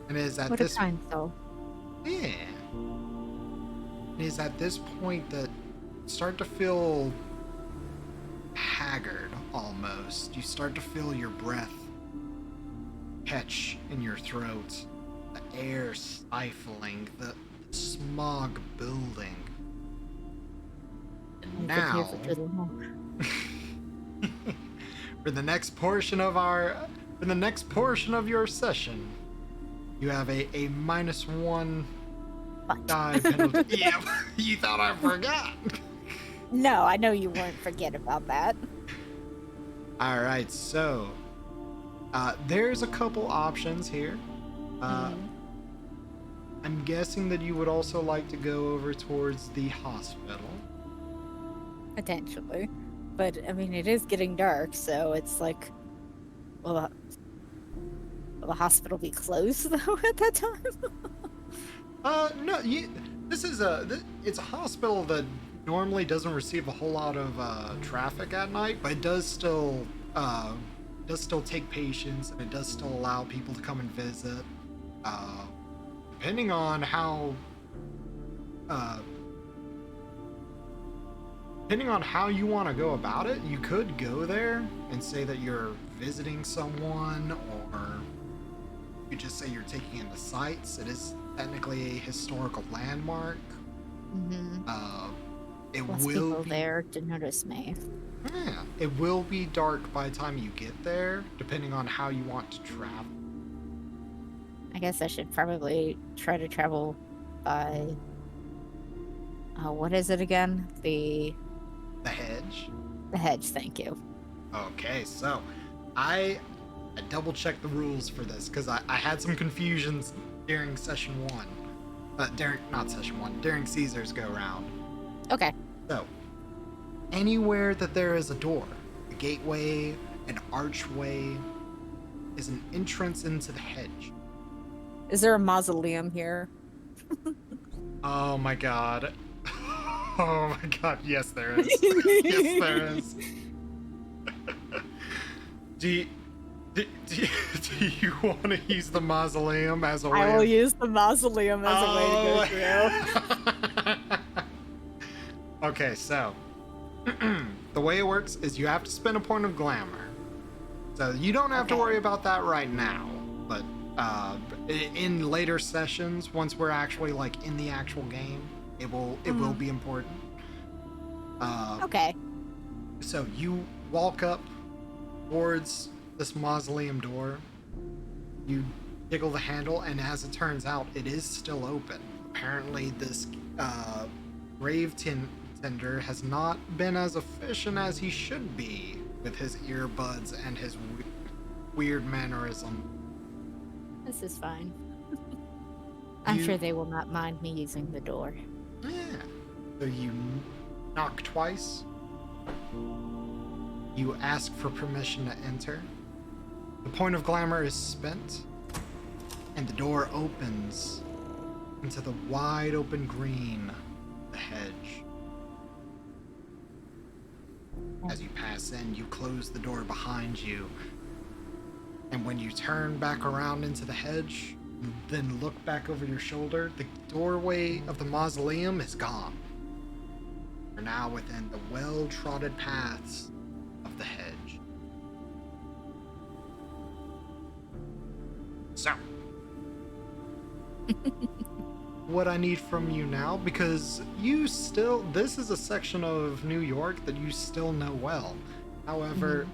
And it is at What this a kind soul. yeah, it is at this point that you start to feel haggard almost. You start to feel your breath catch in your throat, the air stifling, the smog building. And I could hear now, for too long. for the next portion of your session, you have a -1 What? die penalty. Yeah, you thought I forgot. No, I know you won't forget about that. All right, so there's a couple options here. I'm guessing that you would also like to go over towards the hospital. Potentially. But, I mean, it is getting dark, so it's like, will the hospital be closed, though, at that time? No, it's a hospital that normally doesn't receive a whole lot of traffic at night, but it does still take patients, and it does still allow people to come and visit. Depending on how you want to go about it, you could go there and say that you're visiting someone, or you just say you're taking in the sights. It is technically a historical landmark. It Less will people be there to notice me. Yeah, it will be dark by the time you get there, depending on how you want to travel. I guess I should probably try to travel by... what is it again? The hedge. The hedge, thank you. Okay, so I double-checked the rules for this, because I had some confusions during session 1. During Caesar's go-round. Okay. So, anywhere that there is a door, a gateway, an archway, is an entrance into the hedge. Is there a mausoleum here? Oh my god. Oh my god, yes there is. Yes there is. Do you want to use the mausoleum as a way I will use the mausoleum as a way to go through. Okay, so the way it works is you have to spend a point of glamour. So you don't have to worry about that right now, but in later sessions, once we're actually like in the actual game, it will be important. Okay. So you walk up towards this mausoleum door. You jiggle the handle, and as it turns out, it is still open. Apparently, this grave tender has not been as efficient as he should be with his earbuds and his weird mannerism. This is fine. I'm sure they will not mind me using the door. Yeah. So you knock twice. You ask for permission to enter. The point of glamour is spent, and the door opens into the wide open green of the hedge. As you pass in, you close the door behind you, and when you turn back around into the hedge, then look back over your shoulder, the doorway of the mausoleum is gone. You're now within the well-trodden paths of the hedge. So, what I need from you now, because this is a section of New York that you still know well. However,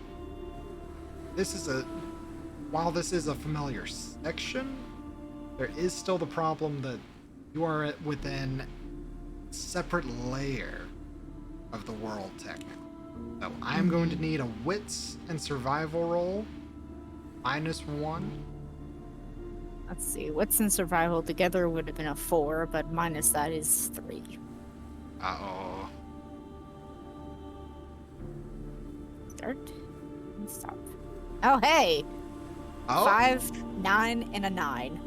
while this is a familiar section, there is still the problem that you are within a separate layer of the world, technically. So I'm going to need a wits and survival roll, -1. Let's see. Wits and survival together would have been a 4, but minus that is 3. Uh-oh. Start and stop. Oh, hey! Oh. 5, 9, and a 9.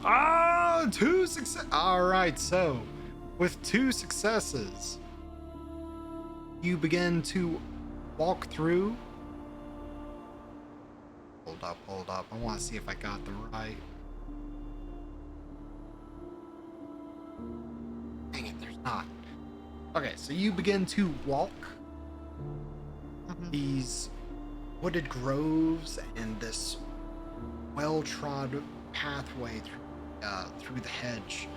Ah, 2 success. All right, so with 2 successes, you begin to walk through. Hold up. I want to see if I got the right. Dang it, there's not. Okay, so you begin to walk these wooded groves and this well-trod pathway through the hedge.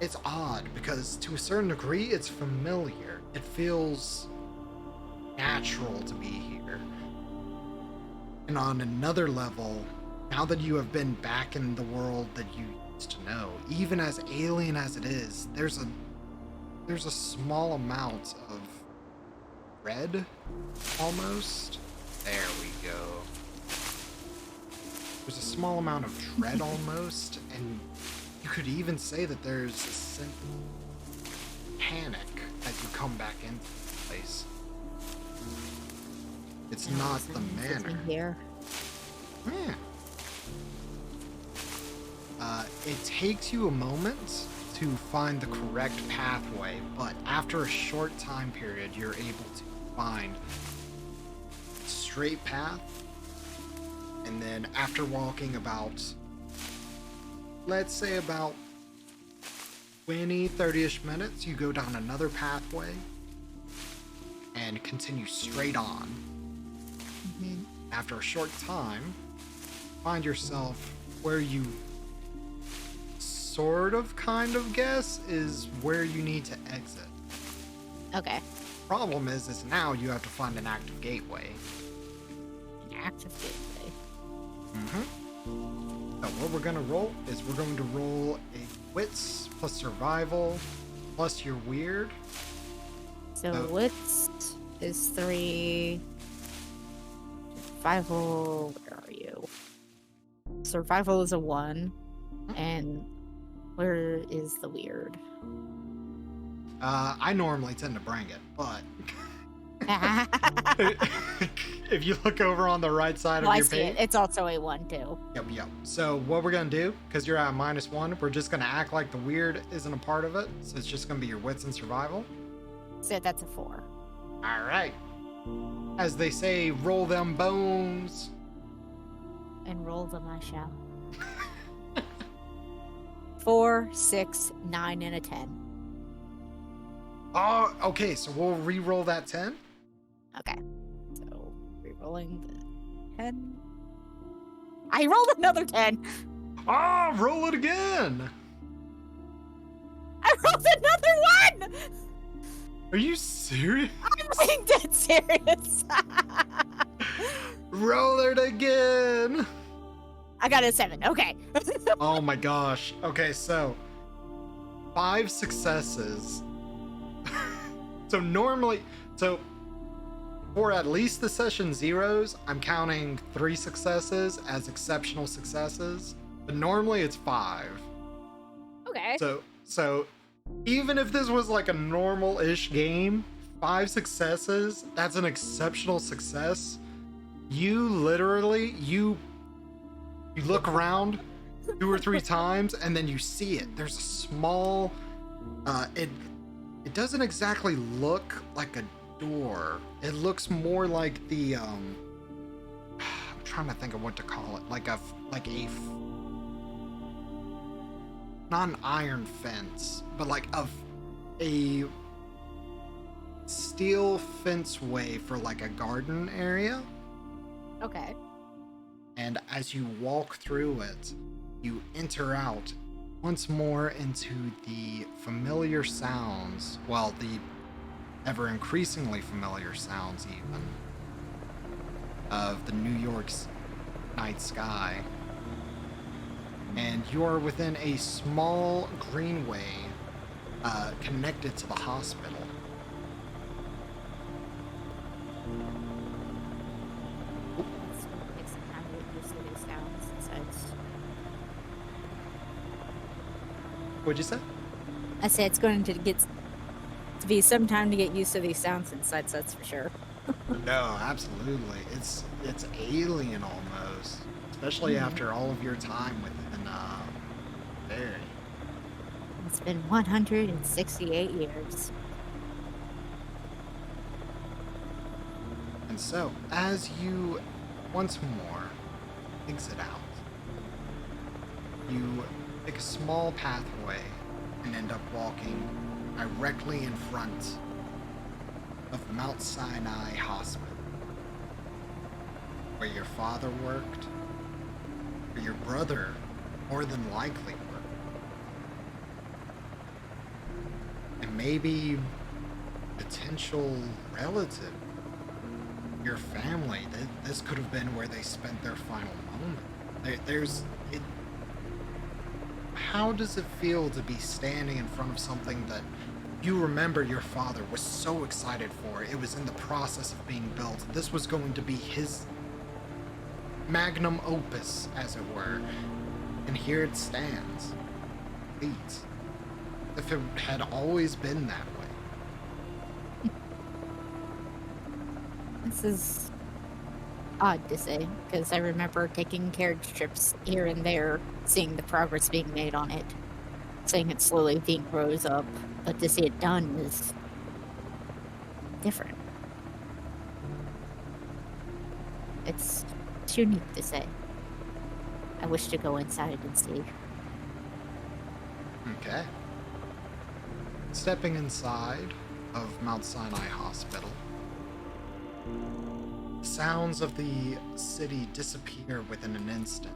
It's odd because to a certain degree it's familiar. It feels natural to be here. And on another level, now that you have been back in the world that you used to know, even as alien as it is, there's a small amount of red, almost. There we go. There's a small amount of dread almost, and you could even say that there's a sense of panic as you come back into the place. It's not the manner. Here. Yeah. It takes you a moment to find the correct pathway, but after a short time period, you're able to find a straight path. And then after walking about, let's say about 20, 30-ish minutes, you go down another pathway and continue straight on. After a short time, find yourself where you sort of kind of guess is where you need to exit. Okay. Problem is now you have to find an active gateway. An active gateway. So what we're gonna roll is we're going to roll a wits plus survival plus your weird. So wits is 3. Survival, where are you? Survival is a 1. And where is the weird? I normally tend to bring it, but if you look over on the right side of I your see page, it. It's also a 1 too. Yep. So what we're gonna do, because you're at -1, we're just gonna act like the weird isn't a part of it. So it's just gonna be your wits and survival. So that's a 4. All right. As they say, roll them bones. And roll them I shall. 4, 6, 9, and a 10. Oh, okay. So we'll re-roll that 10. Okay. So re-rolling the 10. I rolled another 10. Oh, roll it again. I rolled another 1. Are you serious? I'm being dead serious. Roll it again. I got a 7. Okay. Oh my gosh. Okay, so 5 successes. So for at least the session zeros, I'm counting 3 successes as exceptional successes, but normally it's 5. Okay. So even if this was like a normal-ish game, 5 successes, that's an exceptional success. You literally, you look around 2 or 3 times and then you see it. There's a small, it doesn't exactly look like a door. It looks more like the, I'm trying to think of what to call it. Not an iron fence, but like a steel fence way for like a garden area. Okay. And as you walk through it, you enter out once more into the familiar sounds, well, the ever increasingly familiar sounds even, of the New York's night sky. And you're within a small greenway connected to the hospital. It's gonna take some time to get used to these sounds and such. What'd you say? I say it's going to be some time to get used to these sounds and such, that's for sure. No, absolutely. It's alien almost, especially after all of your time within Barry. It's been 168 years. And so, as you once more exit out, you take a small pathway and end up walking directly in front of Mount Sinai Hospital, where your father worked, where your brother more than likely worked, and maybe potential relative, your family. This could have been where they spent their final moment. How does it feel to be standing in front of something that you remember your father was so excited for? It was in the process of being built. This was going to be his magnum opus, as it were. And here it stands, complete. If it had always been that way. This is odd to say, because I remember taking carriage trips here and there, seeing the progress being made on it, seeing it slowly being rose up, but to see it done is different. It's unique to say. I wish to go inside and see. Okay. Stepping inside of Mount Sinai Hospital, sounds of the city disappear within an instant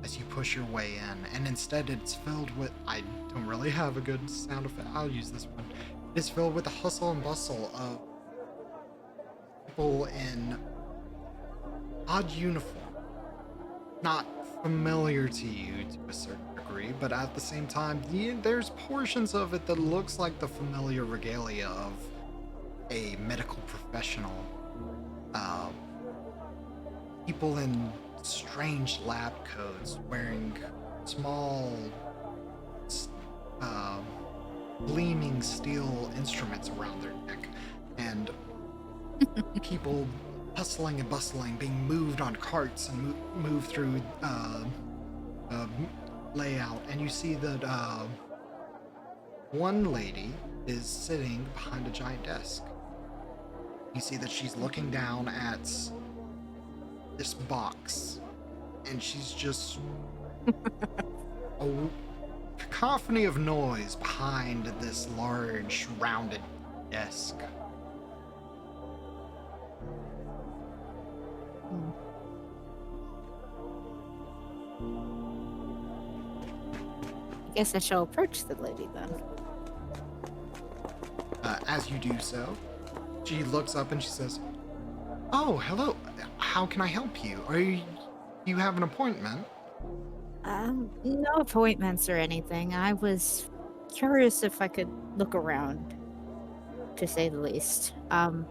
as you push your way in, and instead it's filled with, I don't really have a good sound effect, I'll use this one. It's filled with the hustle and bustle of people in odd uniform, not familiar to you to a certain degree, but at the same time, there's portions of it that looks like the familiar regalia of a medical professional. People in strange lab coats wearing small gleaming steel instruments around their neck, and people hustling and bustling, being moved on carts and moved through layout. And you see that one lady is sitting behind a giant desk. You see that she's looking down at this box, and she's just a cacophony of noise behind this large rounded desk. I guess I shall approach the lady then. As you do so, she looks up and she says, "Oh, hello. How can I help you? You have an appointment?" No appointments or anything. I was curious if I could look around, to say the least. I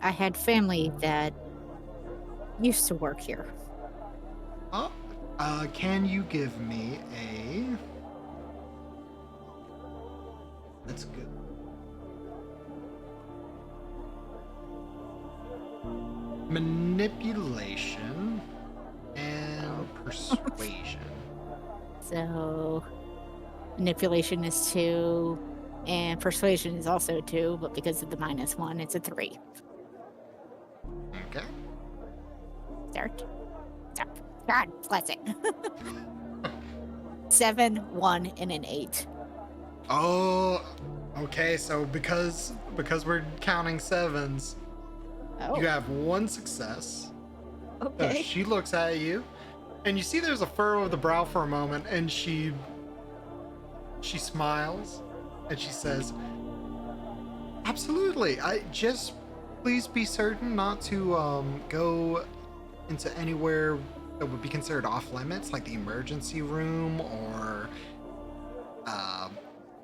had family that used to work here. Oh, can you give me a... That's good. Manipulation and persuasion. So, manipulation is 2, and persuasion is also 2, but because of the -1, it's a 3. Okay. Start. God bless it. 7, 1, and an 8. Oh, okay. So because we're counting sevens, Oh, you have 1 success. okay. She looks at you, and you see there's a furrow of the brow for a moment, and she smiles, and she says, "Absolutely. I just please be certain not to go into anywhere that would be considered off limits, like the emergency room, or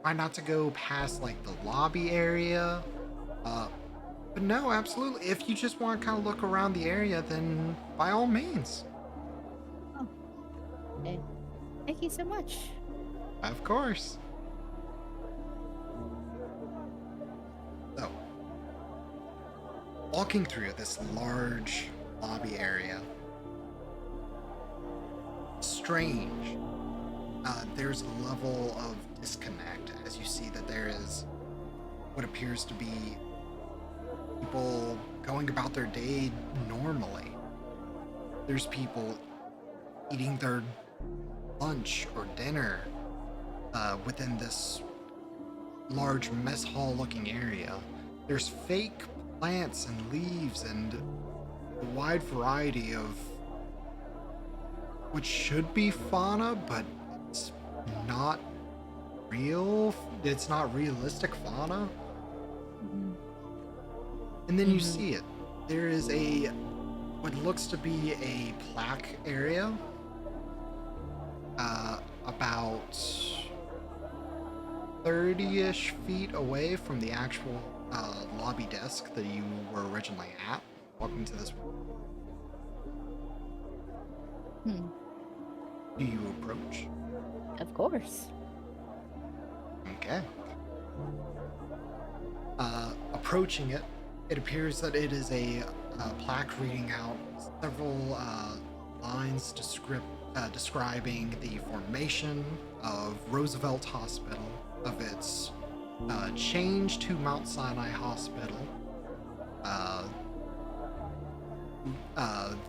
try not to go past like the lobby area. But no, absolutely. If you just want to kind of look around the area, then by all means. Oh, okay. Thank you so much. Of course. So, walking through this large lobby area, strange. There's a level of disconnect as you see that there is what appears to be people going about their day normally. There's people eating their lunch or dinner within this large mess hall looking area. There's fake plants and leaves and a wide variety of what should be fauna, but it's not real. It's not realistic fauna. Mhm. And then you see it. There is a what looks to be a plaque area about 30-ish feet away from the actual lobby desk that you were originally at. Welcome to this room. Hmm. Do you approach? Of course. Okay. Approaching it, it appears that it is a plaque reading out several lines describing the formation of Roosevelt Hospital, of its change to Mount Sinai Hospital,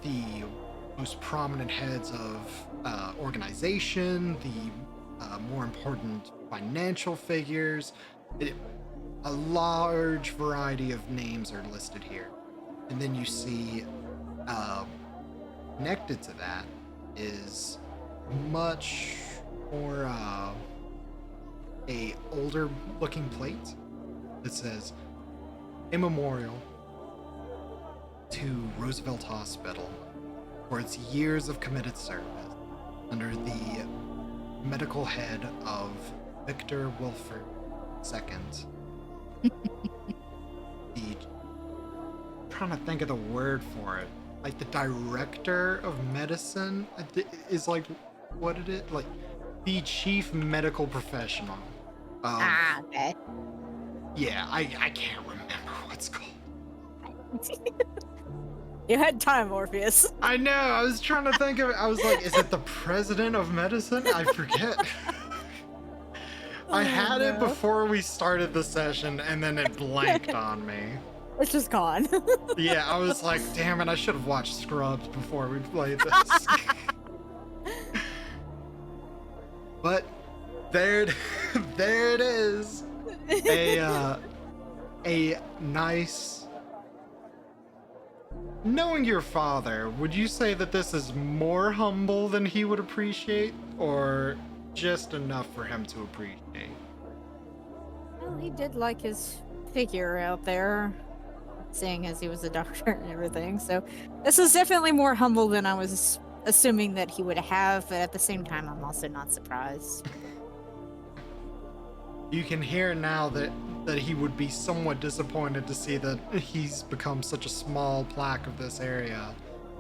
the most prominent heads of organization, the more important financial figures. A large variety of names are listed here. And then you see connected to that is much more a older looking plate that says a memorial to Roosevelt Hospital for its years of committed service under the medical head of Victor Wilford II. Trying to think of the word for it. Like the director of medicine is like what it is, like the chief medical professional. Okay. Yeah, I can't remember what's called. You had time, Orpheus. I know. I was trying to think of it. I was like, is it the president of medicine? I forget. I had it before we started the session, and then it blanked on me. It's just gone. Yeah, I was like, damn it, I should have watched Scrubs before we played this. But there it is. A nice. Knowing your father, would you say that this is more humble than he would appreciate, or just enough for him to appreciate? Well, he did like his figure out there, seeing as he was a doctor and everything. So this is definitely more humble than I was assuming that he would have, but at the same time, I'm also not surprised. You can hear now that he would be somewhat disappointed to see that he's become such a small plaque of this area.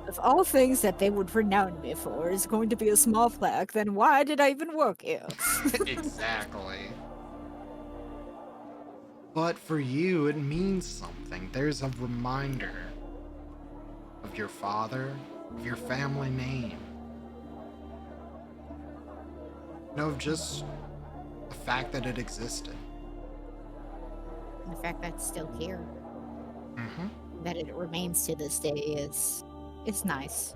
Of all things that they would renown me for is going to be a small plaque, then why did I even work here? Exactly. But for you, it means something. There's a reminder of your father, of your family name. Of just the fact that it existed. The fact that it's still here, Mm-hmm. that it remains to this day is nice.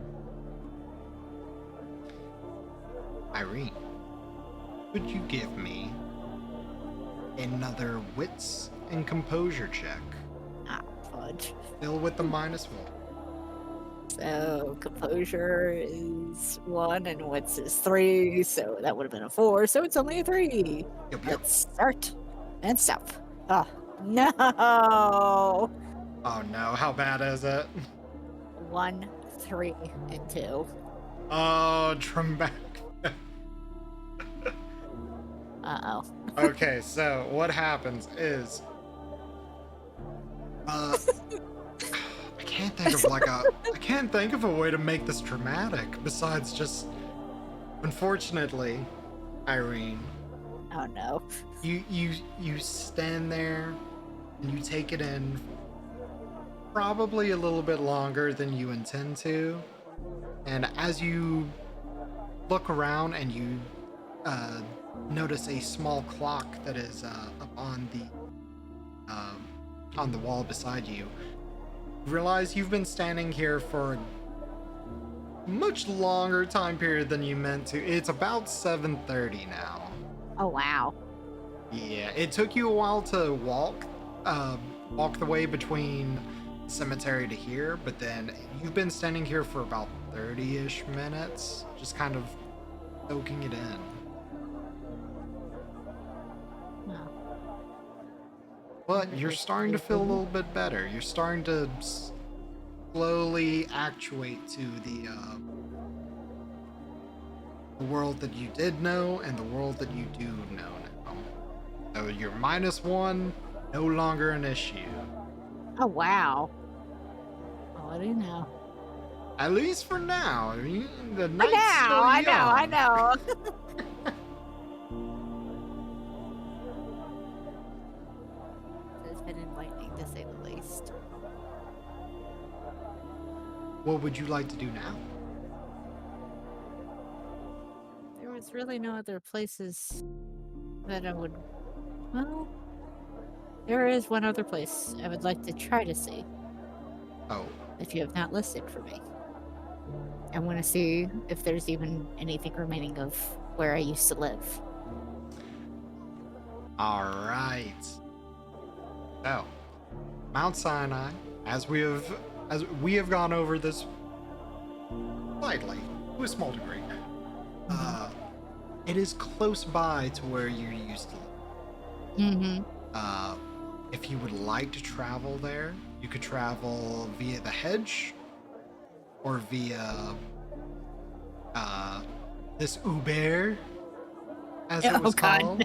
Irene, could you give me another wits and composure check? Ah, fudge. Still with the -1. So composure is 1 and wits is 3, so that would have been a 4, so it's only a 3. Yep. Let's start and stop. Oh, no! Oh no, how bad is it? 1 3 and 2. Oh, traumatic. Uh-oh. Okay, so what happens is, I can't think of a way to make this dramatic besides just, unfortunately, Irene, Oh no. you stand there and you take it in probably a little bit longer than you intend to, and as you look around and you notice a small clock that is up on the wall beside you, realize you've been standing here for a much longer time period than you meant to. It's about 7:30 now. Oh wow. Yeah, it took you a while to walk the way between the cemetery to here, but then you've been standing here for about 30-ish minutes, just kind of soaking it in. Wow. But you're starting to feel a little bit better. You're starting to slowly actuate to the world that you did know and the world that you do know now. So your -1, no longer an issue. Oh wow. Oh, what do you know? At least for now. I mean, the I night's know, still I young. know. It's been enlightening to say the least. What would you like to do now? There was really no other places that I would. Well, there is one other place I would like to try to see Oh, if you have not listed for me. I want to see if there's even anything remaining of where I used to live. all right. So, Mount Sinai, as we have gone over this slightly, to a small degree, it is close by to where you used to live. Mm-hmm. If you would like to travel there, you could travel via the hedge or via this Uber, as it was called.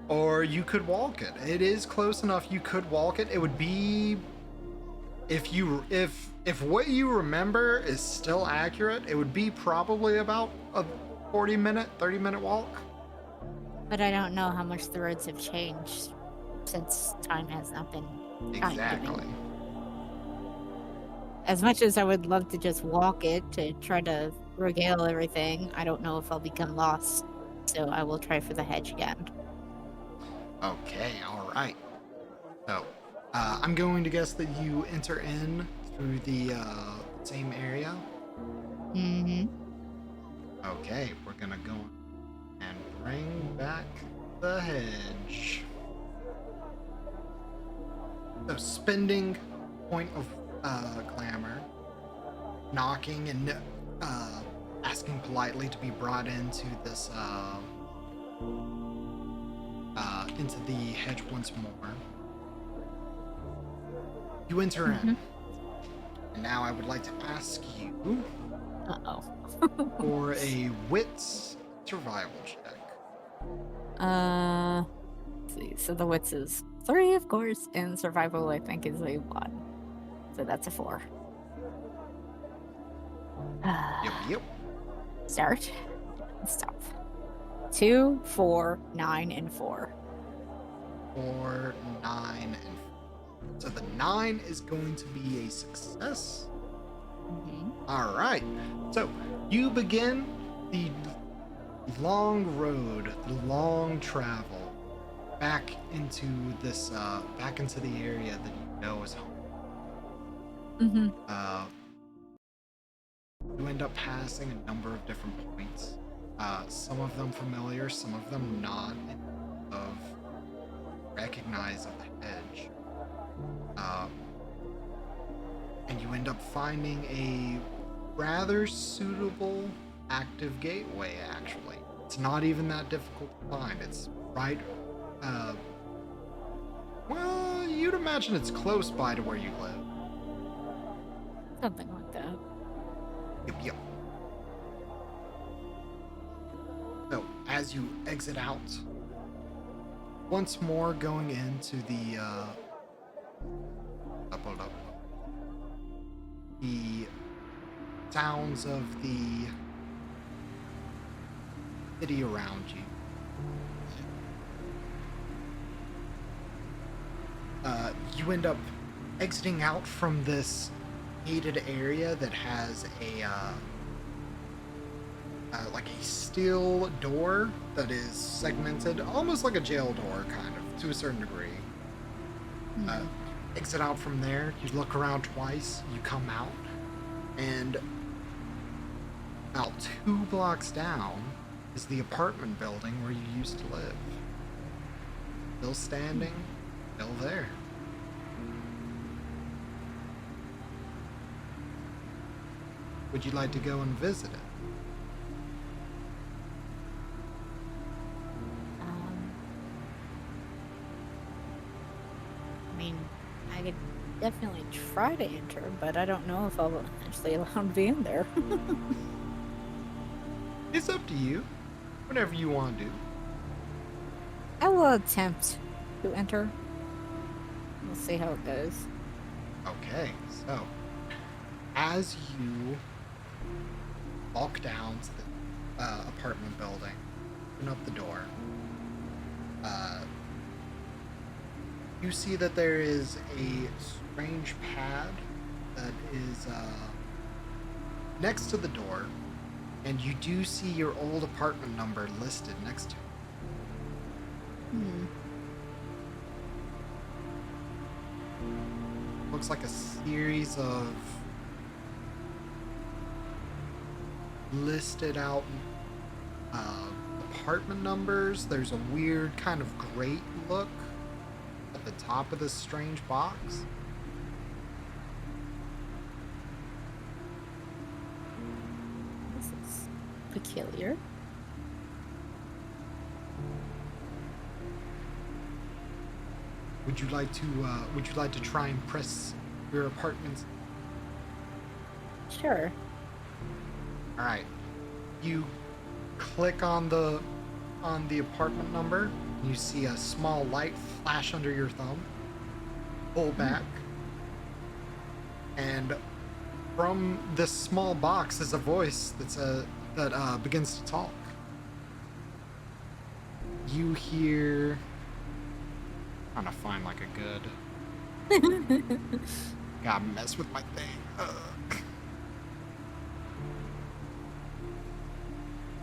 Or you could walk it. It is close enough you could walk it. It would be, if what you remember is still accurate, it would be probably about a 30-minute walk. But I don't know how much the roads have changed since time has not been Exactly. time-giving. As much as I would love to just walk it to try to regale everything, I don't know if I'll become lost. So I will try for the hedge again. Okay, all right. So, I'm going to guess that you enter in through the same area. Mm-hmm. Okay, we're gonna go and bring back the hedge. So, spending point of glamour, knocking and asking politely to be brought into this into the hedge once more. You enter in. And now I would like to ask you for a wits survival check. Let's see. So the wits is 3, of course, and survival I think is a 1. So that's a 4. Yep. Start. Stop. 2, 4, 9, and 4. 4, 9, and 4. So the 9 is going to be a success. All right. So you begin the long road, the long travel back into this, back into the area that you know is home. You end up passing a number of different points. Some of them familiar, some of them not. Of recognize of the hedge. And you end up finding a rather suitable active gateway, actually. It's not even that difficult to find. It's right, well, you'd imagine it's close by to where you live. Something like that. Yep. So, as you exit out, once more going into the, hold up. The sounds of the city around you. You end up exiting out from this gated area that has a like a steel door that is segmented, almost like a jail door, kind of, to a certain degree. Exit out from there. You look around twice. You come out, and about 2 blocks down is the apartment building where you used to live. Still standing, still there. Would you like to go and visit it? I mean, I could definitely try to enter, but I don't know if I'll actually allow him to be in there. It's up to you. Whatever you want to do. I will attempt to enter. We'll see how it goes. Okay, so as you walk down to the apartment building, open up the door, you see that there is a strange pad that is next to the door, and you do see your old apartment number listed next to it. Looks like a series of listed out apartment numbers. There's a weird kind of grate look at the top of this strange box. This is peculiar. Would you like to try and press your apartment's? Sure. All right. You click on the apartment number. You see a small light flash under your thumb. Pull back. And from this small box is a voice that begins to talk. You hear. I'm trying to find like a good. Gotta mess with my thing. Ugh.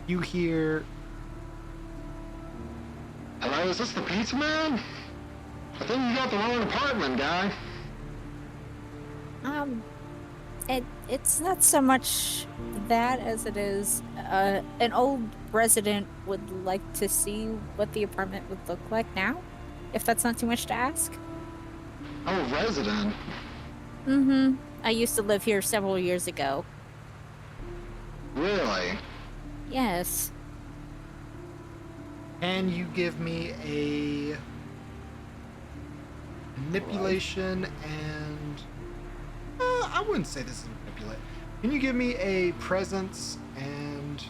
You hear. Hello, is this the pizza man? I think you got the wrong apartment, guy. It's not so much that as it is an old resident would like to see what the apartment would look like now, if that's not too much to ask. Oh, resident. Mm-hmm. I used to live here several years ago. Really? Yes. Can you give me a manipulation and I wouldn't say this is manipulate. Can you give me a presence and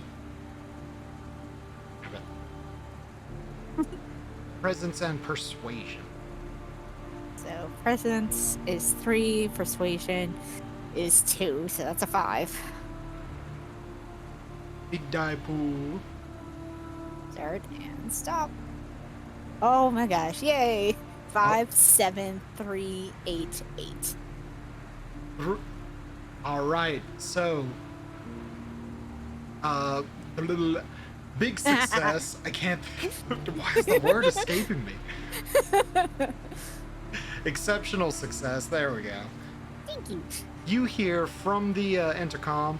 presence and persuasion? So presence is 3, persuasion is 2, so that's a 5. Big die pool. Start and stop. Oh my gosh, yay! 5, 7, 3, 8, 8. All right, so a little big success. I can't. Why is the word escaping me? Exceptional success. There we go. Thank you. You hear from the intercom.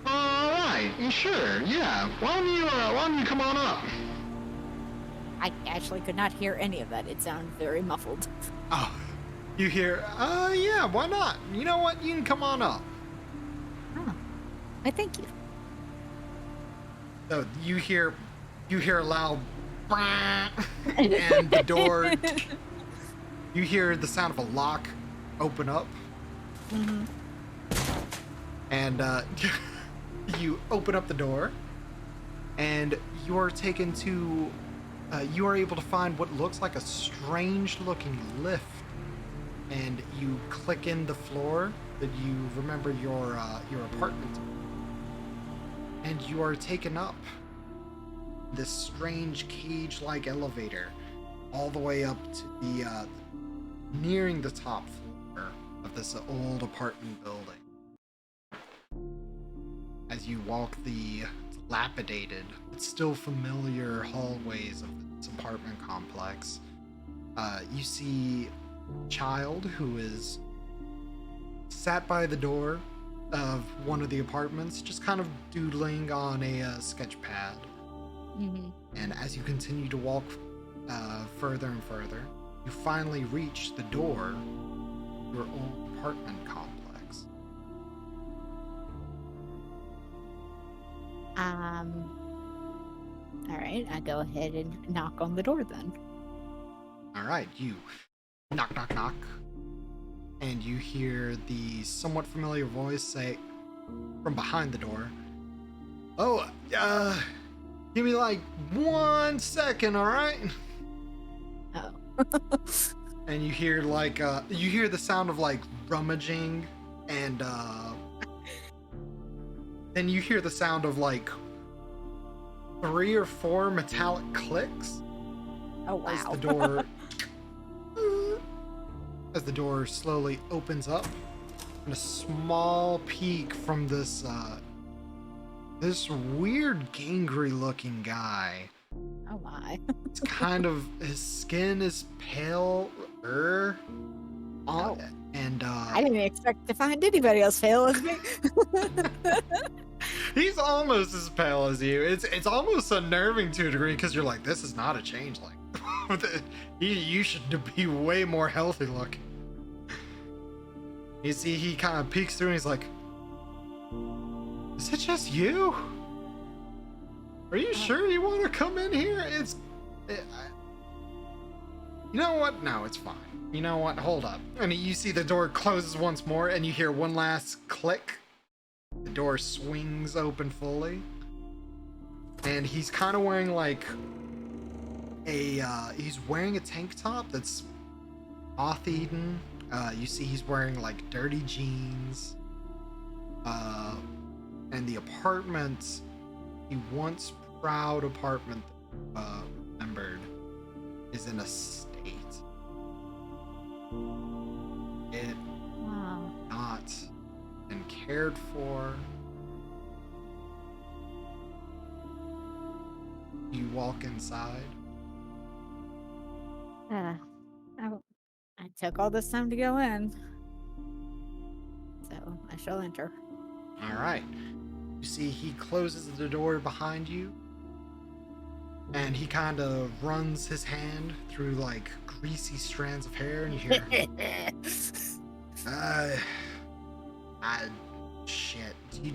All right, sure, yeah. Why don't you come on up? I actually could not hear any of that. It sounded very muffled. Oh, you hear? Yeah. Why not? You know what? You can come on up. Oh, I thank you. So you hear a loud, and the door. You hear the sound of a lock open up. Mm-hmm. And you open up the door, and you are taken to. You are able to find what looks like a strange-looking lift, and you click in the floor that you remember your apartment, and you are taken up this strange cage-like elevator, all the way up to the nearing the top floor of this old apartment building. As you walk the dilapidated but still familiar hallways of this apartment complex, you see a child who is sat by the door of one of the apartments, just kind of doodling on a sketch pad. Mm-hmm. And as you continue to walk further and further, you finally reach the door to your old apartment complex. All right, I go ahead and knock on the door then. All right, you knock, knock, knock, and you hear the somewhat familiar voice say from behind the door, "Oh, give me like 1 second, all right?" Oh. And you hear like you hear the sound of like rummaging, and then you hear the sound of like 3 or 4 metallic clicks. Oh wow. As the door slowly opens up, and a small peek from this weird gangry looking guy. Oh my. It's kind of, his skin is pale, and I didn't expect to find anybody else pale as me. he's almost as pale as you. It's almost unnerving to a degree, because you're like, this is not a changeling. You should be way more healthy looking. You see, he kind of peeks through and he's like, "Is it just you? Are you sure you want to come in here? You know what? No, it's fine. You know what? Hold up." And you see the door closes once more, and you hear one last click. The door swings open fully, and he's kind of wearing like he's wearing a tank top that's moth-eaten. You see he's wearing like dirty jeans, and the apartment, the once proud apartment remembered, is in a state. It Wow. not been cared for. You walk inside. I took all this time to go in, so I shall enter. All right. You see he closes the door behind you, and he kind of runs his hand through like greasy strands of hair, and you hear, shit. Do you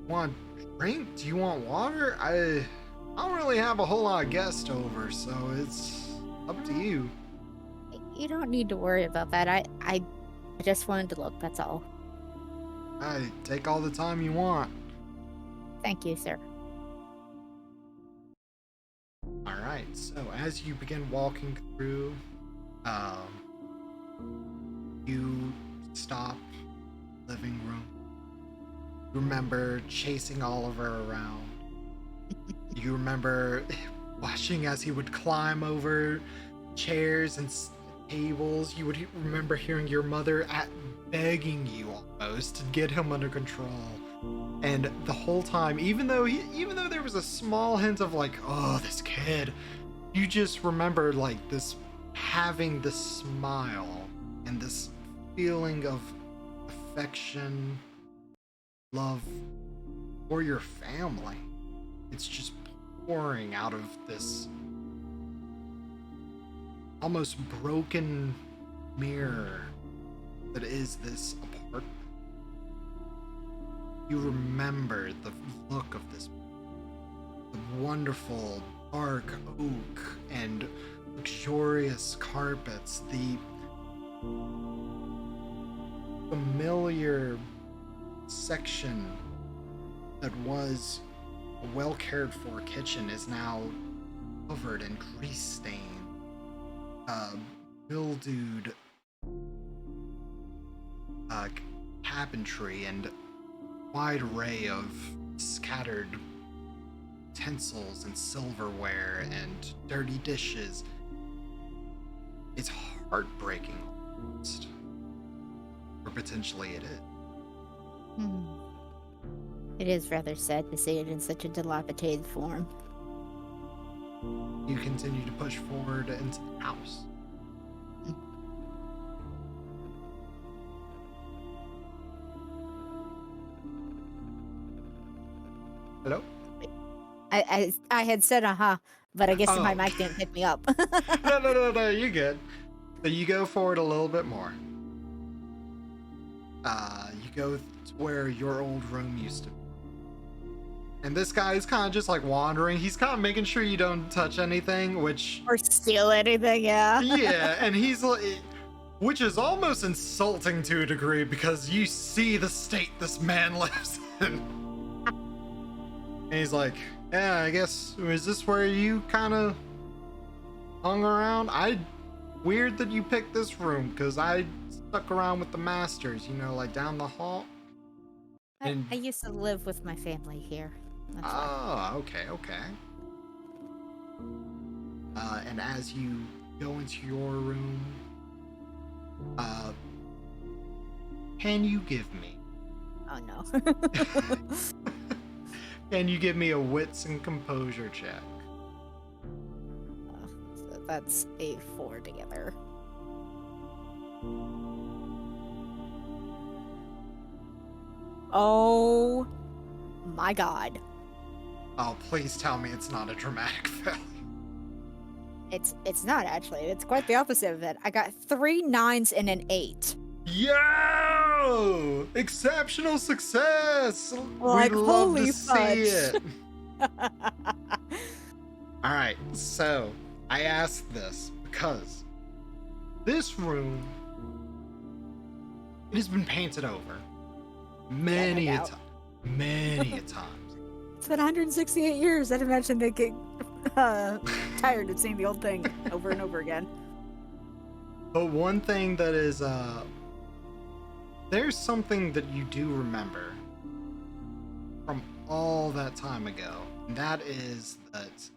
want a drink? Do you want water? I don't really have a whole lot of guests over, so it's up to you. You don't need to worry about that. I just wanted to look, that's all. Take all the time you want. Thank you, sir. All right. So as you begin walking through, you stop living room. You remember chasing Oliver around. You remember watching as he would climb over chairs and tables. You would remember hearing your mother begging you almost to get him under control. And the whole time, even though there was a small hint of like, oh, this kid, you just remember like this, having this smile and this feeling of affection, love for your family. It's just pouring out of this almost broken mirror that is this apartment. You remember the look of this, the wonderful dark oak and luxurious carpets, the familiar section that was a well cared for kitchen is now covered in grease stain, mildewed cabinetry, and wide array of scattered utensils and silverware and dirty dishes. It's heartbreaking almost. Or potentially it is. It is rather sad to see it in such a dilapidated form. You continue to push forward into the house. Hello? I had said but I guess my Oh. mic didn't pick me up. No, you're good. So you go forward a little bit more. You go to where your old room used to be. And this guy is kind of just like wandering. He's kind of making sure you don't touch anything, which... Or steal anything, yeah. Yeah, and he's like... Which is almost insulting to a degree because you see the state this man lives in. And he's like, yeah, I guess, is this where you kind of hung around? Weird that you picked this room, because I stuck around with the masters, you know, like down the hall. And, I used to live with my family here. That's why. okay. And as you go into your room, can you give me... Oh no. Can you give me a wits and composure check? So that's a 4 together. Oh my god. Oh, please tell me it's not a dramatic failure. It's not actually. It's quite the opposite of it. I got 3 9s and an 8. Yo! Exceptional success! Like, We'd love holy to fudge. see it. Alright, so I asked this because this room, it has been painted over many a time. Many a times. It's been 168 years. I'd imagine they get tired of seeing the old thing over and over again. But one thing that is, there's something that you do remember from all that time ago, and that is that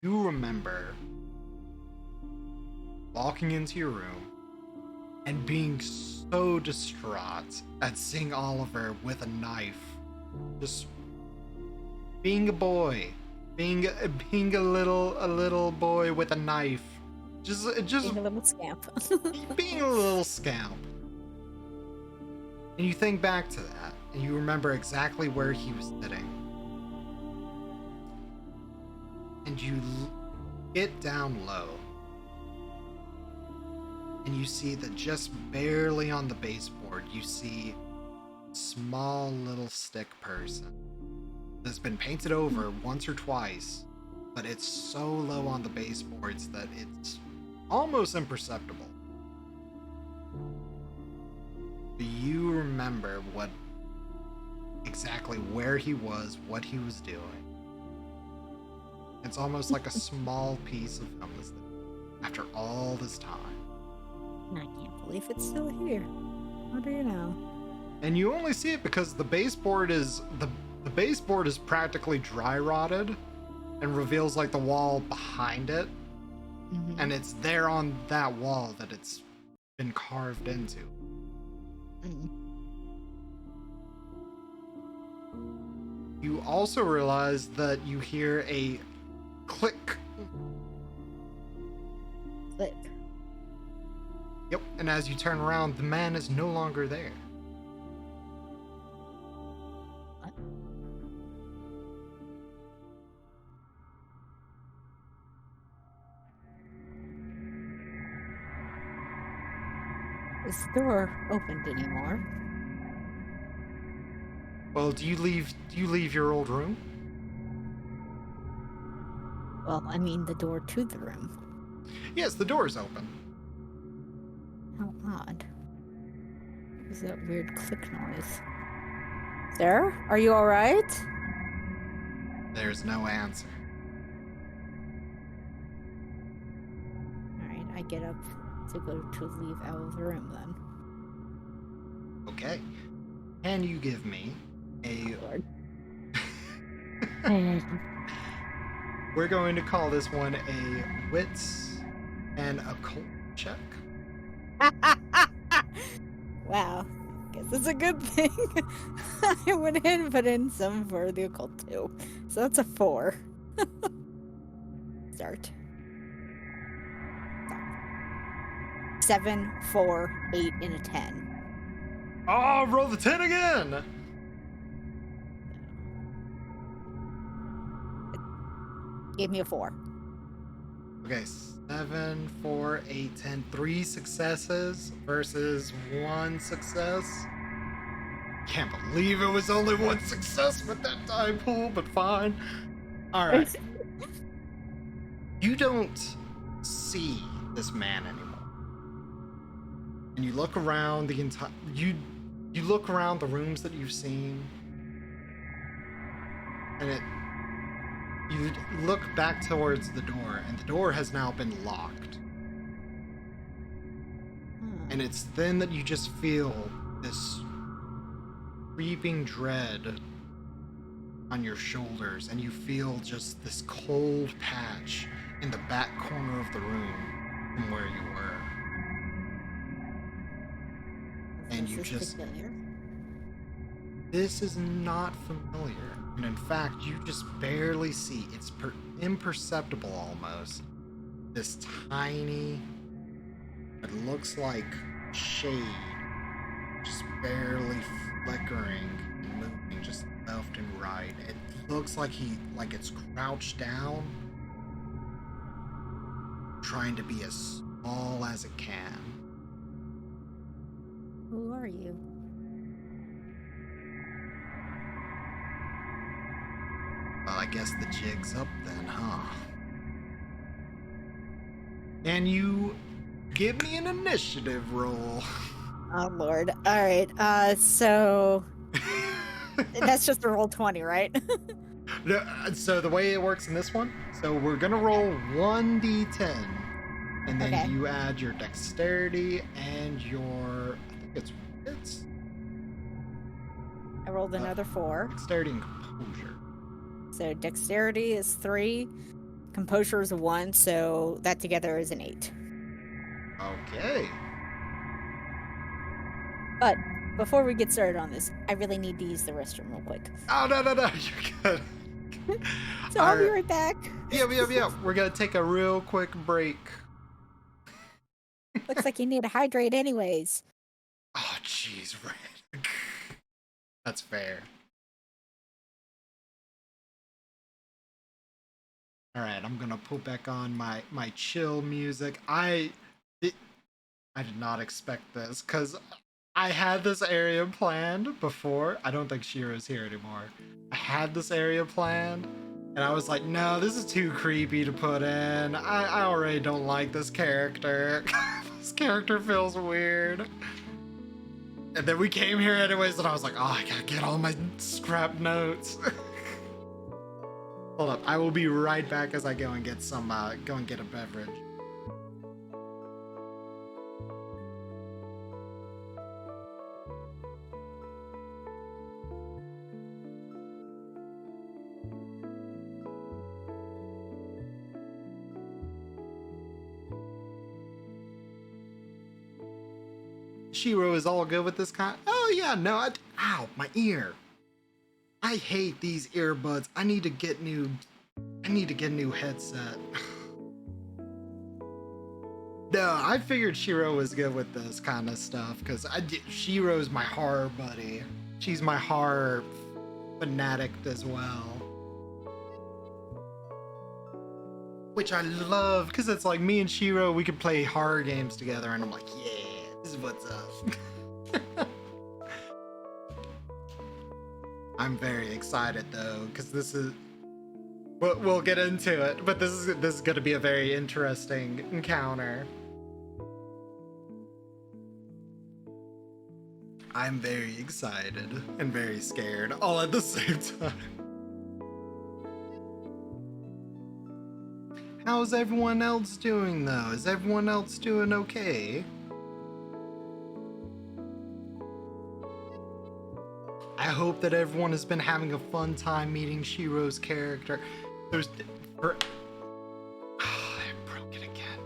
you remember walking into your room and being so distraught at seeing Oliver with a knife, just being a boy, being a little boy with a knife, just Being a little scamp. being a little scamp. And you think back to that, and you remember exactly where he was sitting. And you get down low, and you see that just barely on the baseboard, you see a small little stick person that's been painted over once or twice, but it's so low on the baseboards that it's almost imperceptible. Do you remember exactly where he was, what he was doing? It's almost like a small piece of him after all this time. I can't believe it's still here. What do you know? And you only see it because the baseboard is practically dry rotted and reveals like the wall behind it. Mm-hmm. And it's there on that wall that it's been carved into. Mm. You also realize that you hear a click. Click. Yep, and as you turn around, the man is no longer there. What? Is the door opened anymore? Well, do you leave your old room? Well, I mean the door to the room. Yes, the door's open. How odd. What was that weird click noise? Sir, are you all right? There's no answer. All right, I get up to go to leave out of the room then. Okay. Can you give me a... Lord. We're going to call this one a wits and occult check. Wow. Guess it's a good thing. I went ahead and put in some for the occult too. So that's a 4. Start. 7, 4, 8, and a 10. Oh, roll the 10 again! Gave me a 4. Okay, 7, 4, 8, 10. 3 successes versus 1 success. Can't believe it was only 1 success with that die pool, but fine. Alright. You don't see this man anymore. And you look around the entire... You look around the rooms that you've seen. And you look back towards the door, and the door has now been locked. And it's then that you just feel this creeping dread on your shoulders, and you feel just this cold patch in the back corner of the room from where you were. And you just... This is not familiar. And in fact, you just barely see, it's imperceptible almost, this tiny, it looks like shade, just barely flickering and moving just left and right. It looks like it's crouched down, trying to be as small as it can. Who are you? Well, I guess the jig's up then, huh? And you give me an initiative roll. Oh Lord. Alright, so that's just a roll 20, right? No, so the way it works in this one, so we're gonna roll 1d10, and then Okay. you add your dexterity and your, I think it's I rolled another 4. dexterity and composure. So dexterity is 3, composure is 1, so that together is an 8. Okay. But before we get started on this, I really need to use the restroom real quick. Oh, no, you're good. So I'll be Alright. right back. Yeah. We're gonna take a real quick break. Looks like you need to hydrate anyways. Oh, jeez, right. That's fair. All right, I'm gonna put back on my chill music. I did not expect this because I had this area planned before. I don't think Shiro's here anymore. I had this area planned, and I was like, no, this is too creepy to put in. I already don't like this character. This character feels weird. And then we came here anyways, and I was like, oh, I gotta get all my scrap notes. Hold up, I will be right back as I go and get a beverage. Shiro is all good with this kind. Oh yeah, no, ow, my ear. I hate these earbuds. I need to get a new headset. No, I figured Shiro was good with this kind of stuff because Shiro's my horror buddy. She's my horror fanatic as well. Which I love because it's like me and Shiro, we could play horror games together, and I'm like, yeah, this is what's up. I'm very excited though, because this is... We'll get into it, but this is going to be a very interesting encounter. I'm very excited and very scared all at the same time. How's everyone else doing though? Is everyone else doing okay? I hope that everyone has been having a fun time meeting Shiro's character. I broke it again.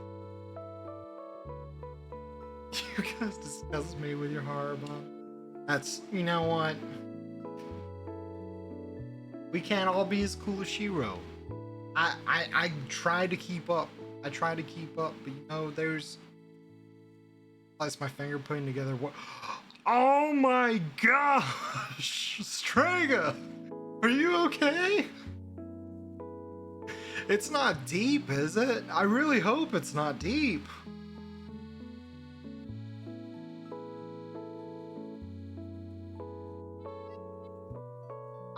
You guys disgust me with your horror bomb. That's, you know what? We can't all be as cool as Shiro. I try to keep up. I try to keep up, but you know, there's... Slice my finger putting together what... Oh my gosh! Strega! Are you okay? It's not deep, is it? I really hope it's not deep.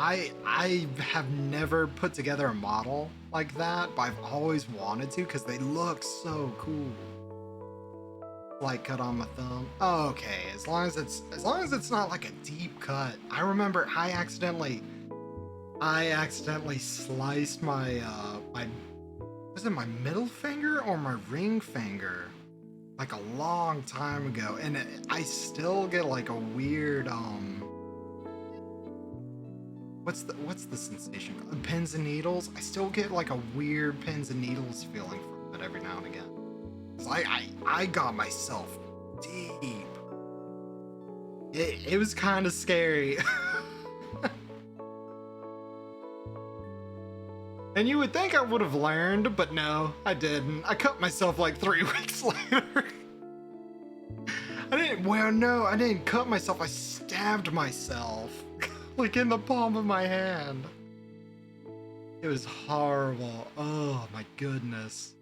I have never put together a model like that, but I've always wanted to because they look so cool. Like cut on my thumb. Oh, okay, as long as it's not like a deep cut. I remember I accidentally sliced my was it my middle finger or my ring finger like a long time ago, and I still get like a weird what's the sensation? Pins and needles. I still get like a weird pins and needles feeling from it every now and again. I got myself deep. It was kind of scary. And you would think I would have learned, but no, I didn't. I cut myself like 3 weeks later. I didn't cut myself. I stabbed myself. Like in the palm of my hand. It was horrible. Oh my goodness.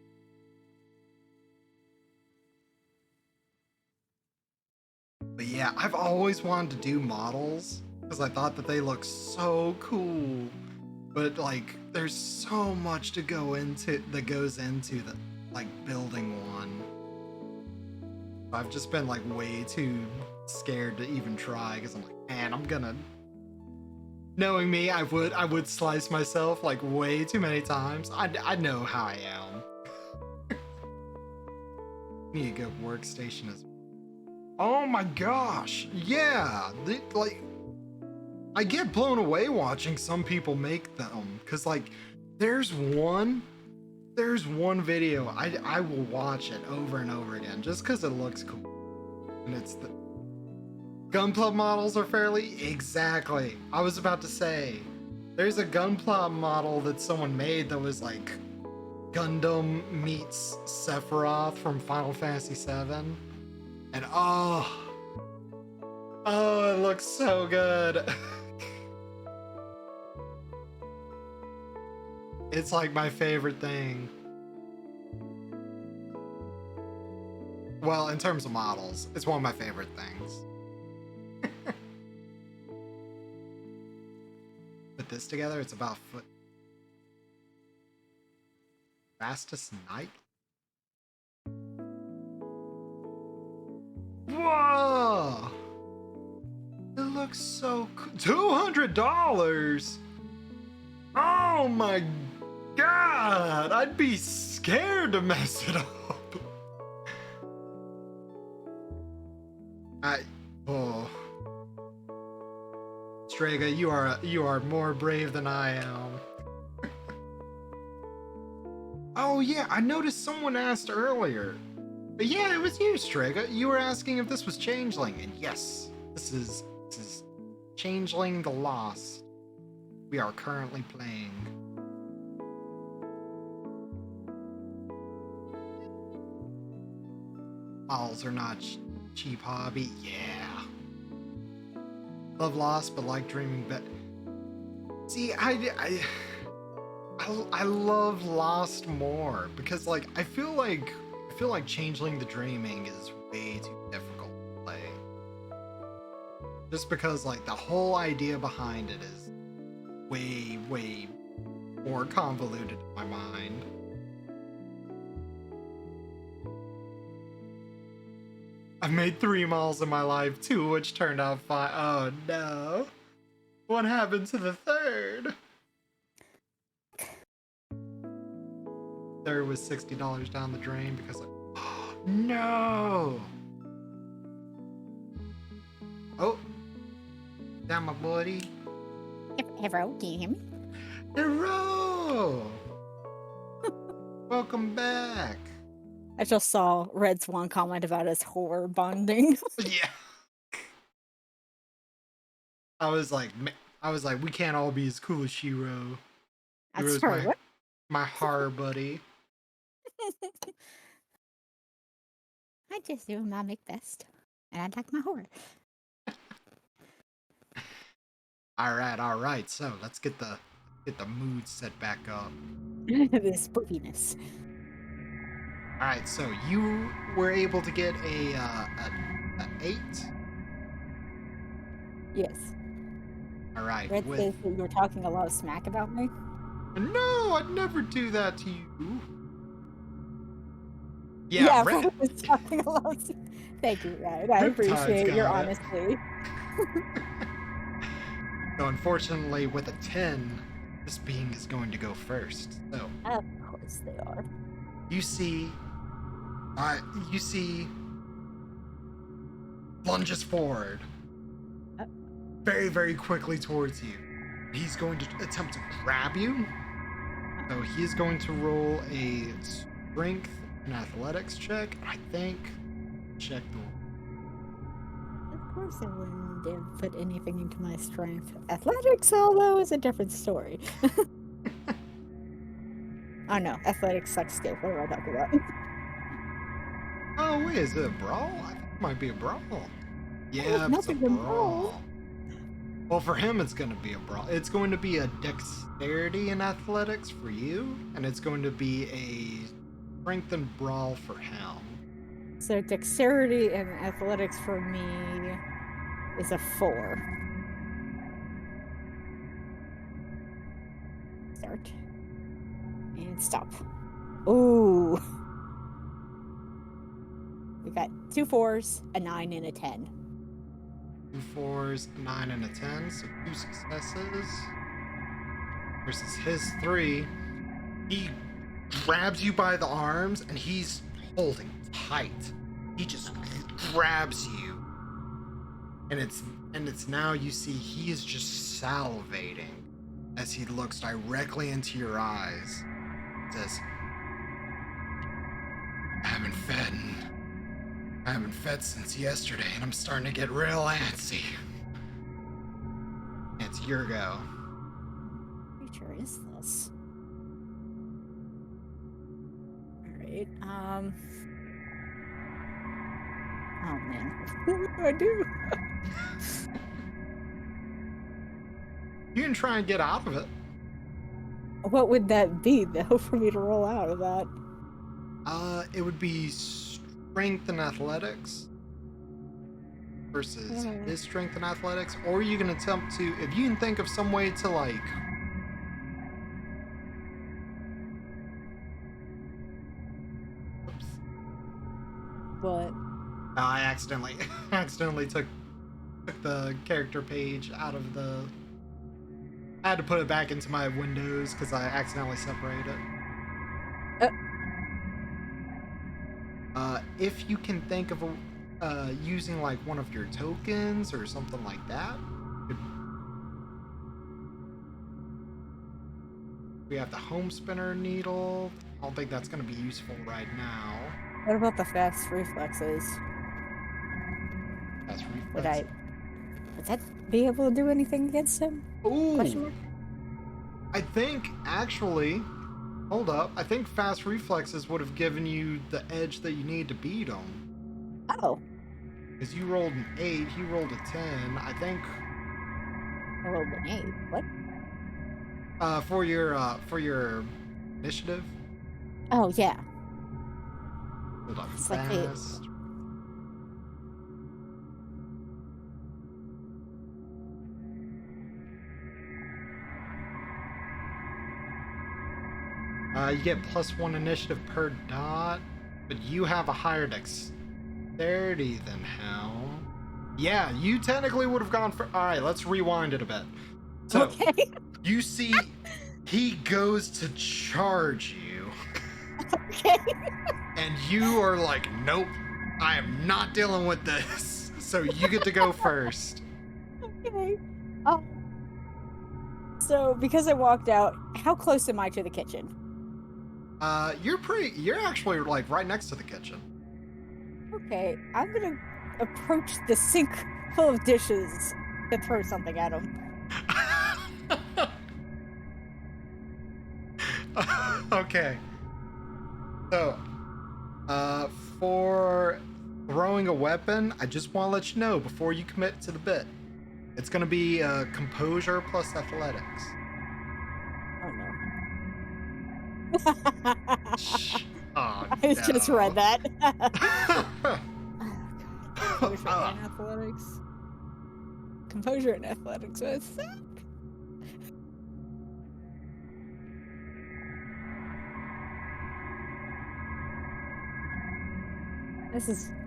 But yeah, I've always wanted to do models because I thought that they look so cool. But like, there's so much that goes into the like building one. I've just been like way too scared to even try because I'm like, man, I'm gonna. Knowing me, I would slice myself like way too many times. I know how I am. Need a good workstation as well. Oh my gosh, yeah, like, I get blown away watching some people make them, cause like, there's one video, I will watch it over and over again, just cause it looks cool, and it's the Gunpla models are fairly, exactly, I was about to say, there's a Gunpla model that someone made that was like, Gundam meets Sephiroth from Final Fantasy VII. And oh, it looks so good. It's like my favorite thing. Well, in terms of models, it's one of my favorite things. Put this together, it's about foot. Fastest night? Whoa! It looks so cool. $200? Oh my god! I'd be scared to mess it up. Strega, you are more brave than I am. Oh yeah, I noticed someone asked earlier. But yeah, it was you, Strega. You were asking if this was Changeling, and yes, this is Changeling the Lost. We are currently playing. Models are not cheap hobby. Yeah. Love Lost, but like Dreaming Bet. See, I love Lost more because like I feel like Changeling the Dreaming is way too difficult to play. Just because like the whole idea behind it is way more convoluted in my mind. I've made 3 miles in my life, 2 which turned out fine. Oh no. What happened to the third? Third was $60 down the drain because like, no. Oh, down my buddy. Hey, bro, can you hear me? Hero! Welcome back. I just saw Red Swan comment about his horror bonding. Yeah. I was like, we can't all be as cool as Shiro. I'm Shiro's sorry, what? my horror buddy. I just do my make best, and I like my horror. All right. So let's get the mood set back up. The spookiness. All right. So you were able to get a 8. Yes. All right. Red says that you're talking a lot of smack about me. No, I'd never do that to you. Yeah, Red. Red was talking a lot. Thank you, Red. I appreciate your honesty. So unfortunately, with a 10, this being is going to go first. So of course they are. you see lunges forward very, very quickly towards you. He's going to attempt to grab you. So he's going to roll a strength and athletics check. I think check the. Of course I wouldn't dare put anything into my strength. Athletics, although, is a different story. Oh no, athletics sucks too. What am I talking about? Oh wait, is it a brawl? I think it might be a brawl. Yeah, it's a brawl. Well, for him, it's going to be a brawl. It's going to be a dexterity in athletics for you, and it's going to be a strength and brawl for him. So dexterity and athletics for me is a 4. Start. And stop. Ooh. We got 2 4s, a 9, and a 10. 2 4s, a 9, and a 10, so 2 successes. Versus his 3. He grabs you by the arms, and he's holding tight. He just grabs you. And it's now you see he is just salivating as he looks directly into your eyes. Says, I haven't fed since yesterday, and I'm starting to get real antsy. It's your go. What creature is this? Alright, oh man, what do I do? You can try and get out of it. What would that be, though, for me to roll out of that? It would be strength and athletics versus his strength and athletics, or you can attempt to, if you can think of some way to like. Oops. What? I accidentally took the character page out of the. I had to put it back into my windows because I accidentally separated it. If you can think of using like one of your tokens or something like that. We have the home spinner needle. I don't think that's going to be useful right now. What about the fast reflexes? Fast reflexes. Would that be able to do anything against him? Ooh. I think actually, hold up. I think fast reflexes would have given you the edge that you need to beat him. Oh. Because you rolled an 8, he rolled a 10. I think. I rolled an 8. What? For your initiative. Oh yeah. Hold up. It's like Fast. You get +1 initiative per dot, but you have a higher 30 then helm. Yeah, you technically would have gone for. All right, let's rewind it a bit. So Okay. you see, he goes to charge you, Okay. and you are like, nope, I am not dealing with this. So you get to go first. Okay. So because I walked out, how close am I to the kitchen? You're actually like right next to the kitchen. Okay, I'm gonna approach the sink full of dishes to throw something at him. Okay. So, for throwing a weapon, I just want to let you know before you commit to the bit. It's going to be composure plus athletics. Oh no. Oh, I just read that. no. Oh, God. Composure and athletics. Composure and athletics. What's that?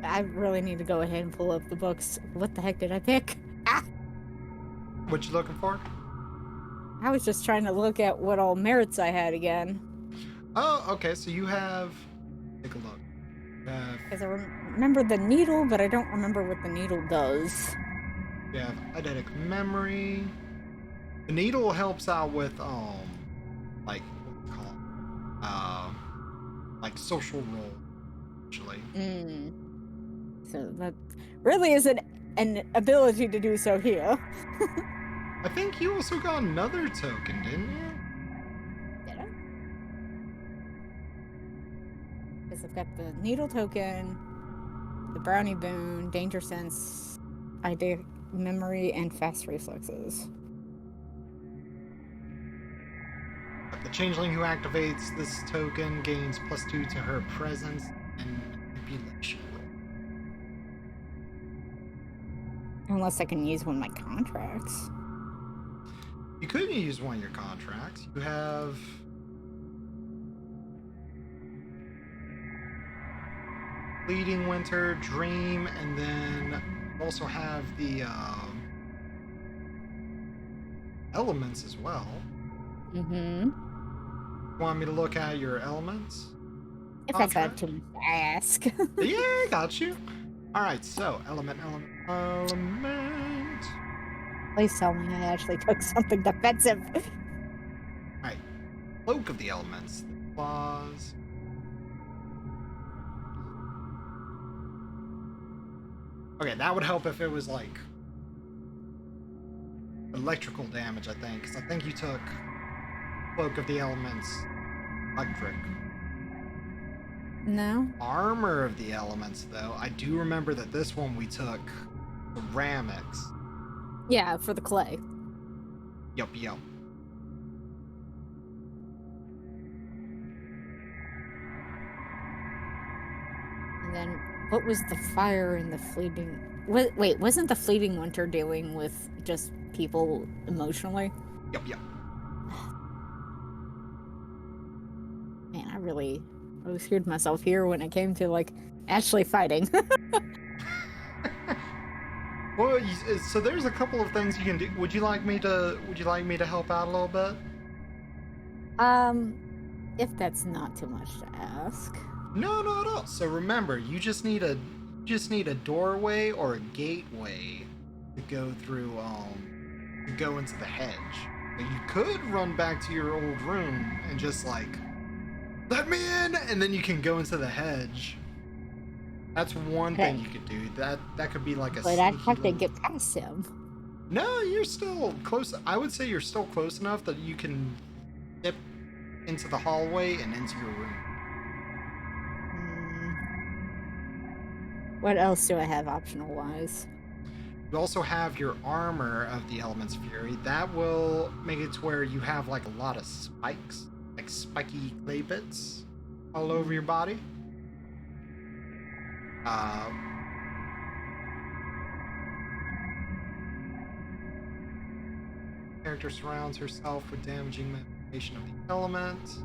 I really need to go ahead and pull up the books. What the heck did I pick? Ah! What you looking for? I was just trying to look at what all merits I had again. Oh, okay. So you have. Take a look. Because I remember the needle, but I don't remember what the needle does. You have eidetic memory. The needle helps out with like what do you call it? Like social role, actually. So that really isn't an ability to do so here. I think you also got another token, didn't you? Did I? Because I've got the needle token, the brownie boon, danger sense, idea memory, and fast reflexes. The changeling who activates this token gains +2 to her presence and manipulation roll. Unless I can use one of my contracts. You could use one of your contracts. You have Fleeting Winter, Dream, and then also have the elements as well. Mm-hmm. Want me to look at your elements? If that's not too much to ask. Yeah, I got you. All right, so element. Please tell me I actually took something defensive. All right, cloak of the elements, the claws. Okay, that would help if it was like electrical damage, I think, because I think you took cloak of the elements, electric. No. Armor of the elements, though, I do remember that this one we took ceramics. Yeah, for the clay. Yup. And then what was the fire and the fleeting? Wait, wasn't the fleeting winter dealing with just people emotionally? Yup. Man, I screwed myself here when it came to like actually fighting. Well, so there's a couple of things you can do. Would you like me to help out a little bit? If that's not too much to ask. No, not at all. So remember, you just need a doorway or a gateway to go through. To go into the hedge. But you could run back to your old room and just like, let me in, and then you can go into the hedge. That's one thing you could do. That could be like a. But I'd have to get past him. No, you're still close. I would say you're still close enough that you can dip into the hallway and into your room. What else do I have optional wise? You also have your armor of the Element's Fury. That will make it to where you have like a lot of spikes, like spiky clay bits all over your body. Character surrounds herself with damaging manipulation of the element.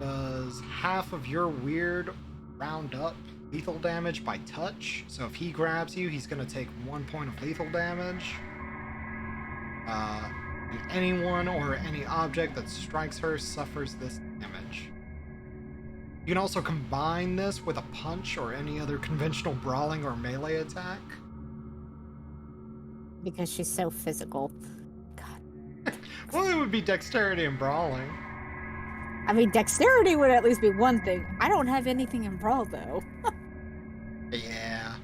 Does half of your weird round up lethal damage by touch. So if he grabs you, he's going to take 1 point of lethal damage. Anyone or any object that strikes her suffers this damage. You can also combine this with a punch or any other conventional brawling or melee attack. Because she's so physical. God. Well, it would be dexterity and brawling. I mean, dexterity would at least be one thing. I don't have anything in brawl, though. Yeah.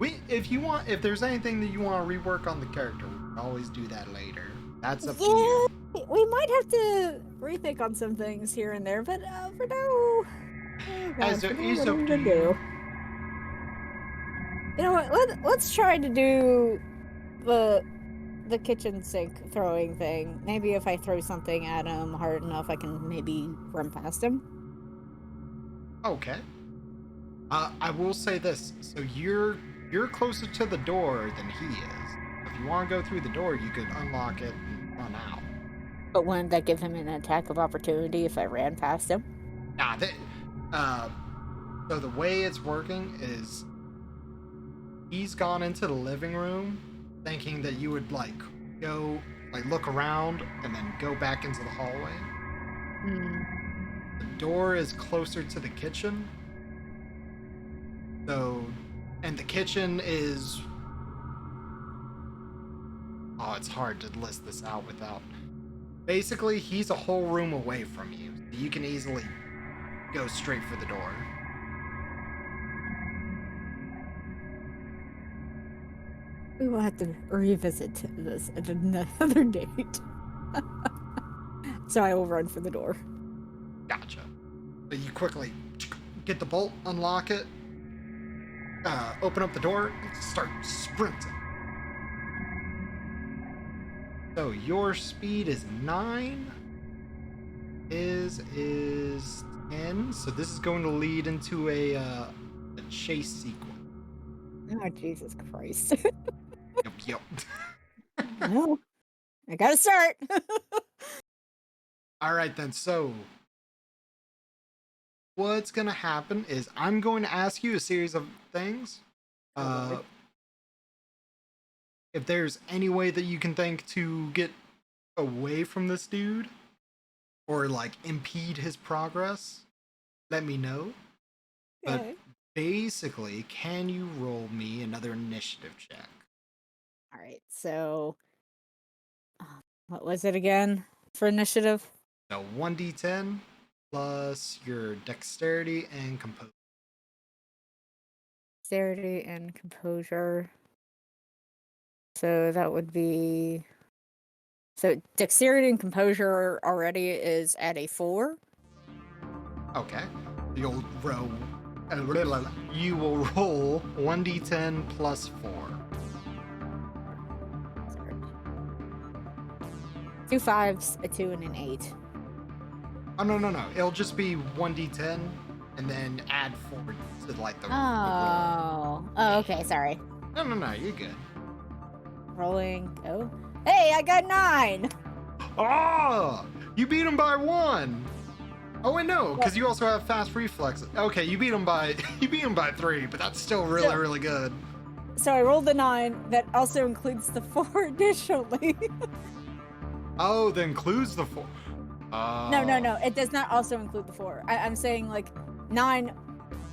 If there's anything that you want to rework on the character, we can always do that later. That's up to you. We might have to rethink on some things here and there, but for now... As it is what up I'm to gonna you. do. You know what? Let's try to do the kitchen sink throwing thing. Maybe if I throw something at him hard enough, I can maybe run past him. Okay. I will say this. So you're closer to the door than he is. If you want to go through the door, you could unlock it and run out. But wouldn't that give him an attack of opportunity if I ran past him? Nah, so the way it's working is he's gone into the living room thinking that you would go look around and then go back into the hallway. The door is closer to the kitchen. And the kitchen is... Oh, it's hard to list this out without... Basically, he's a whole room away from you. You can easily go straight for the door. We will have to revisit this at another date. So I will run for the door. Gotcha. So you quickly get the bolt, unlock it, open up the door, and start sprinting. So your speed is 9. His is 10. So this is going to lead into a chase sequence. Oh, Jesus Christ. Yep. No. I gotta start. All right, then. So what's going to happen is I'm going to ask you a series of things. If there's any way that you can think to get away from this dude or impede his progress, let me know. Okay. But basically, can you roll me another initiative check? All right, so what was it again for initiative? So 1d10 plus your dexterity and composure. Dexterity and composure. So that would be... So dexterity and composure already is at a 4. Okay. You will roll 1d10 plus 4. Sorry. 2 5s, a 2, and an 8. Oh, no. It'll just be 1d10 and then add 4 to the Oh, okay, sorry. No, you're good. Rolling. Oh. Hey, I got 9! Oh! You beat him by 1! Oh, wait, no, because you also have fast reflexes. Okay, you beat him by 3, but that's still really good. So I rolled the 9. That also includes the 4 additionally. Oh, that includes the 4. No. It does not also include the 4. I'm saying 9,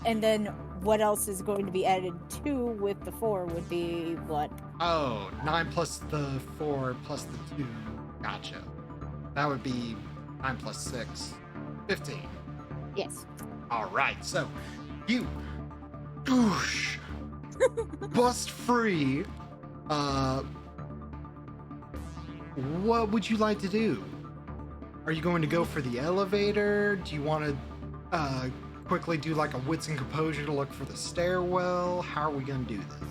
and then what else is going to be added to with the 4 would be what? Oh, 9 plus the 4 plus the 2. Gotcha. That would be 9 plus 6. 15. Yes. All right, so you boosh, bust free. What would you like to do? Are you going to go for the elevator? Do you want to quickly do a wits and composure to look for the stairwell? How are we going to do this?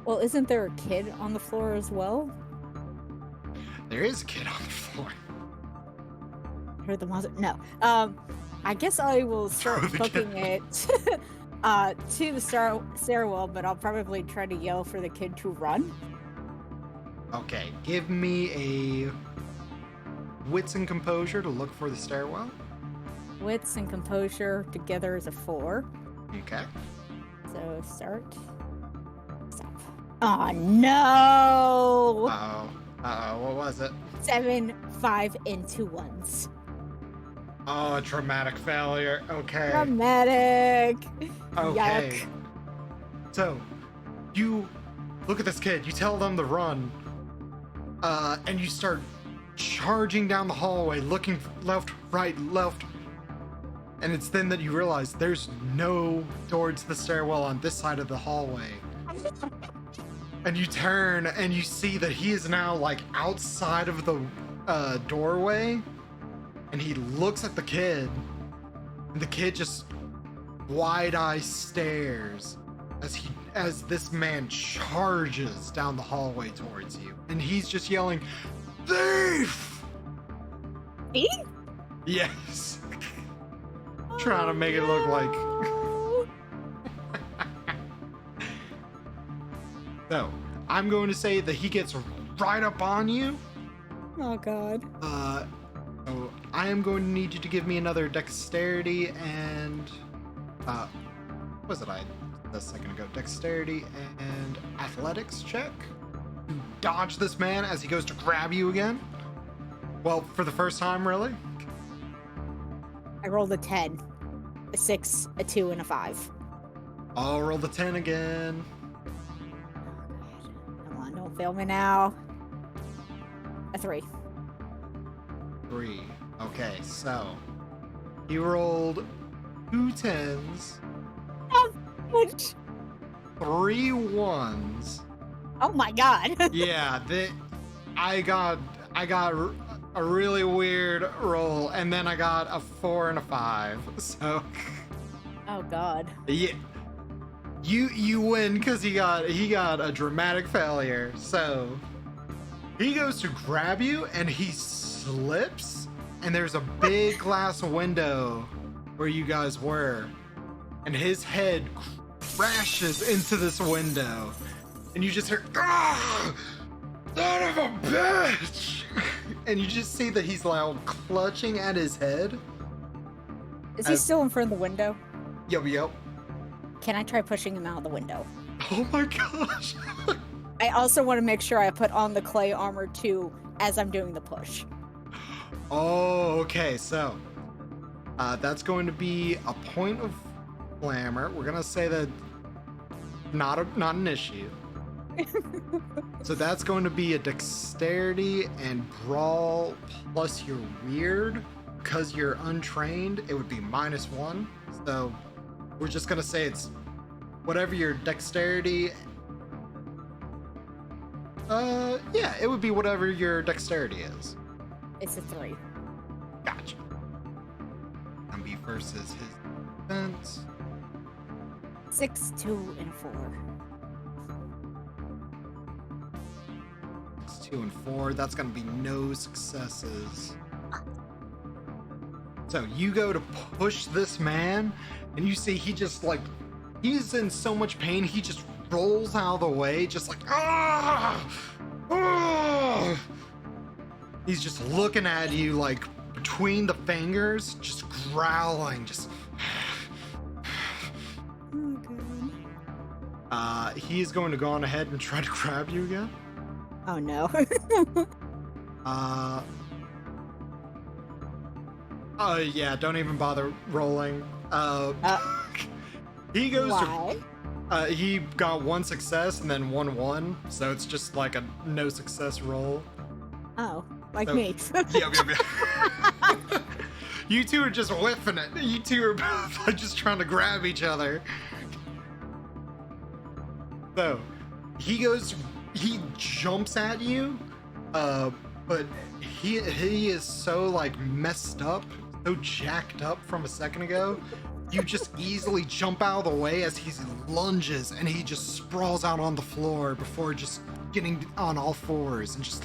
Well, isn't there a kid on the floor as well? There is a kid on the floor. Heard the monster? No. I guess I will start booking it to the stairwell, but I'll probably try to yell for the kid to run. Okay, give me a wits and composure to look for the stairwell. Wits and composure together is a 4. Okay. So start. Stop. Oh no! What was it? 7, 5, and 2 ones. Oh, a traumatic failure. Okay. Dramatic. Okay. Yuck. So, you look at this kid, you tell them to run, and you start charging down the hallway, looking left, right, left. And it's then that you realize there's no door to the stairwell on this side of the hallway. And you turn and you see that he is now like outside of the doorway, and he looks at the kid, and the kid just wide-eye stares as this man charges down the hallway towards you, and he's just yelling, "Thief!" Me? Yes. Trying to make it look like. No. So, I'm going to say that he gets right up on you. Oh god. So I am going to need you to give me another dexterity and what was it I a second ago? Dexterity and athletics check to dodge this man as he goes to grab you again. Well, for the first time, really. I rolled a 10, a 6, a 2, and a 5. I'll roll the 10 again. Come on, don't fail me now. A 3. 3. Okay, so he rolled 2 10s, Which? 3 1s. Oh my god. Yeah, I got a really weird roll, and then I got a 4 and a 5. So Oh god. yeah, you win because he got a dramatic failure. So he goes to grab you, and he slips, and there's a big glass window where you guys were, and his head crashes into this window, and you just hear, "Ah! Son of a bitch!" And you just see that he's now clutching at his head. Is he still in front of the window? Yep. Can I try pushing him out of the window? Oh my gosh. I also want to make sure I put on the clay armor too as I'm doing the push. Oh, okay. So, that's going to be a point of glamour. We're gonna say that not an issue. So that's going to be a dexterity and brawl plus your weird. Because you're untrained, it would be -1. So we're just gonna say it's whatever your dexterity. Yeah, it would be whatever your dexterity is. It's a 3. Gotcha. And B versus his defense. 6, 2, and 4. 2 and 4. That's gonna be no successes. So you go to push this man, and you see he just like, he's in so much pain, he just rolls out of the way, just like, ah! Ah! He's just looking at you like between the fingers, just growling, just. He's going to go on ahead and try to grab you again. Oh no. Yeah, don't even bother rolling. He goes Why? to. He got 1 success and then 1-1, so it's just like a no success roll. Oh, like So- me. Yep. You two are just whiffing it. You two are both like just trying to grab each other. So, he jumps at you, but he is so like messed up, so jacked up from a second ago. You just easily jump out of the way as he lunges, and he just sprawls out on the floor before just getting on all fours and just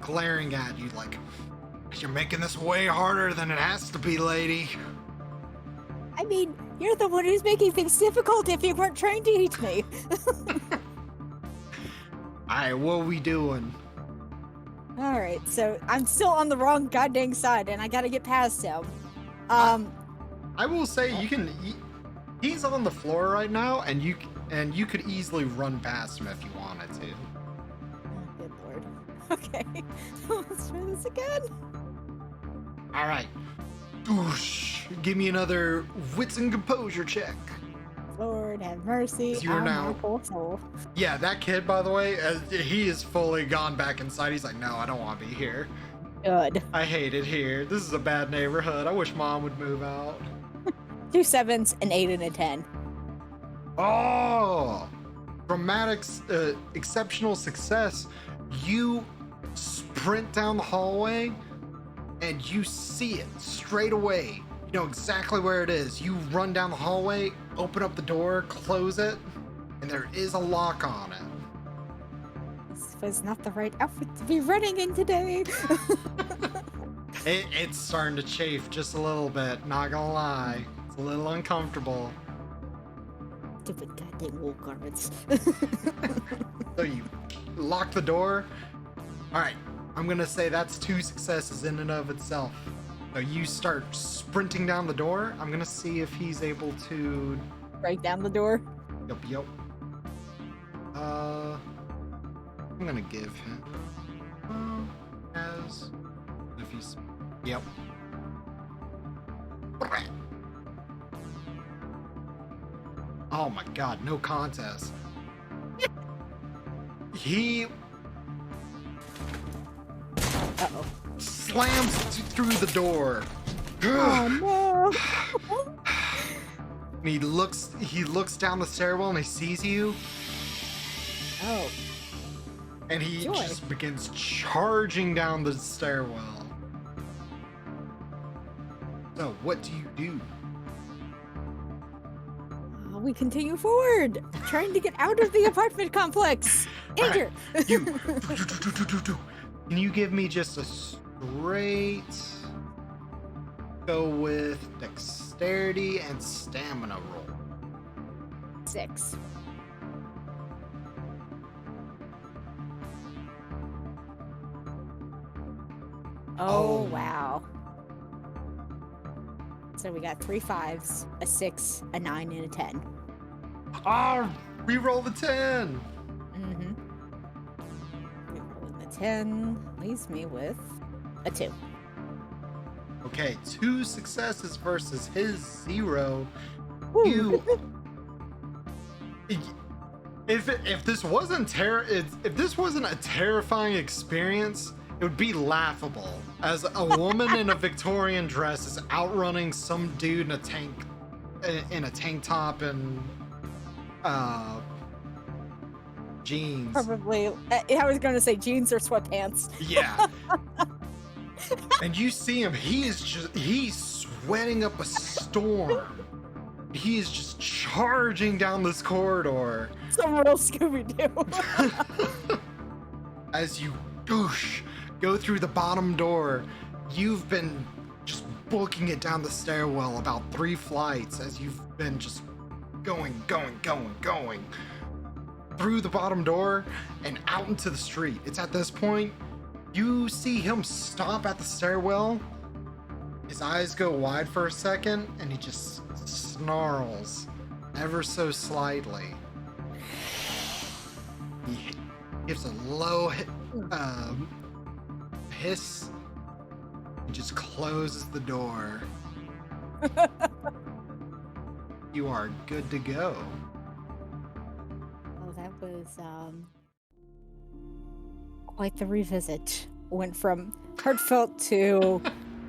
glaring at you like, "You're making this way harder than it has to be, lady." I mean, you're the one who's making things difficult if you weren't trying to teach me. Alright, what are we doing? Alright, so I'm still on the wrong goddamn side and I gotta get past him. I will say he's on the floor right now, and you could easily run past him if you wanted to. Oh, good lord. Okay. Let's try this again. All right. Oosh. Give me another wits and composure check. Lord have mercy. You're on now- my poor soul. Yeah, that kid, by the way, he is fully gone back inside. He's like, no, I don't want to be here. Good. I hate it here. This is a bad neighborhood. I wish mom would move out. 2 7s, an 8, and a 10. Oh! Dramatic, exceptional success. You sprint down the hallway and you see it straight away. You know exactly where it is. You run down the hallway, open up the door, close it, and there is a lock on it. This was not the right outfit to be running in today. It's starting to chafe just a little bit, not gonna lie. It's a little uncomfortable. Stupid goddamn wool garments. So you lock the door. All right, I'm gonna say that's 2 successes in and of itself. So you start sprinting down the door. I'm gonna see if he's able to. Break down the door. Yep. I'm gonna give him as if he's. Yep. Oh my god, no contest. He Uh-oh. slams through the door. Oh no. And he looks down the stairwell and he sees you, Oh. and he Joy. just begins charging down the stairwell. So what do you do? We continue forward, trying to get out of the apartment complex. Danger. You can you give me just a straight go with dexterity and stamina roll? 6. Oh, wow. So we got 3 5s, a 6, a 9, and a 10. Oh, re-roll the 10. Mm-hmm. The 10 leaves me with a 2. Okay, 2 successes versus his 0. Woo. You. If this wasn't if this wasn't a terrifying experience, it would be laughable. As a woman in a Victorian dress is outrunning some dude in a tank top and jeans. Probably. I was going to say jeans or sweatpants. Yeah. And you see him, he's sweating up a storm. He is just charging down this corridor. Some real Scooby-Doo. As you go through the bottom door, you've been just booking it down the stairwell about 3 flights as you've been just going through the bottom door and out into the street. It's at this point you see him stop at the stairwell. His eyes go wide for a second and he just snarls ever so slightly. He gives a low hiss and just closes the door. You are good to go. Oh, that was quite the revisit. Went from heartfelt to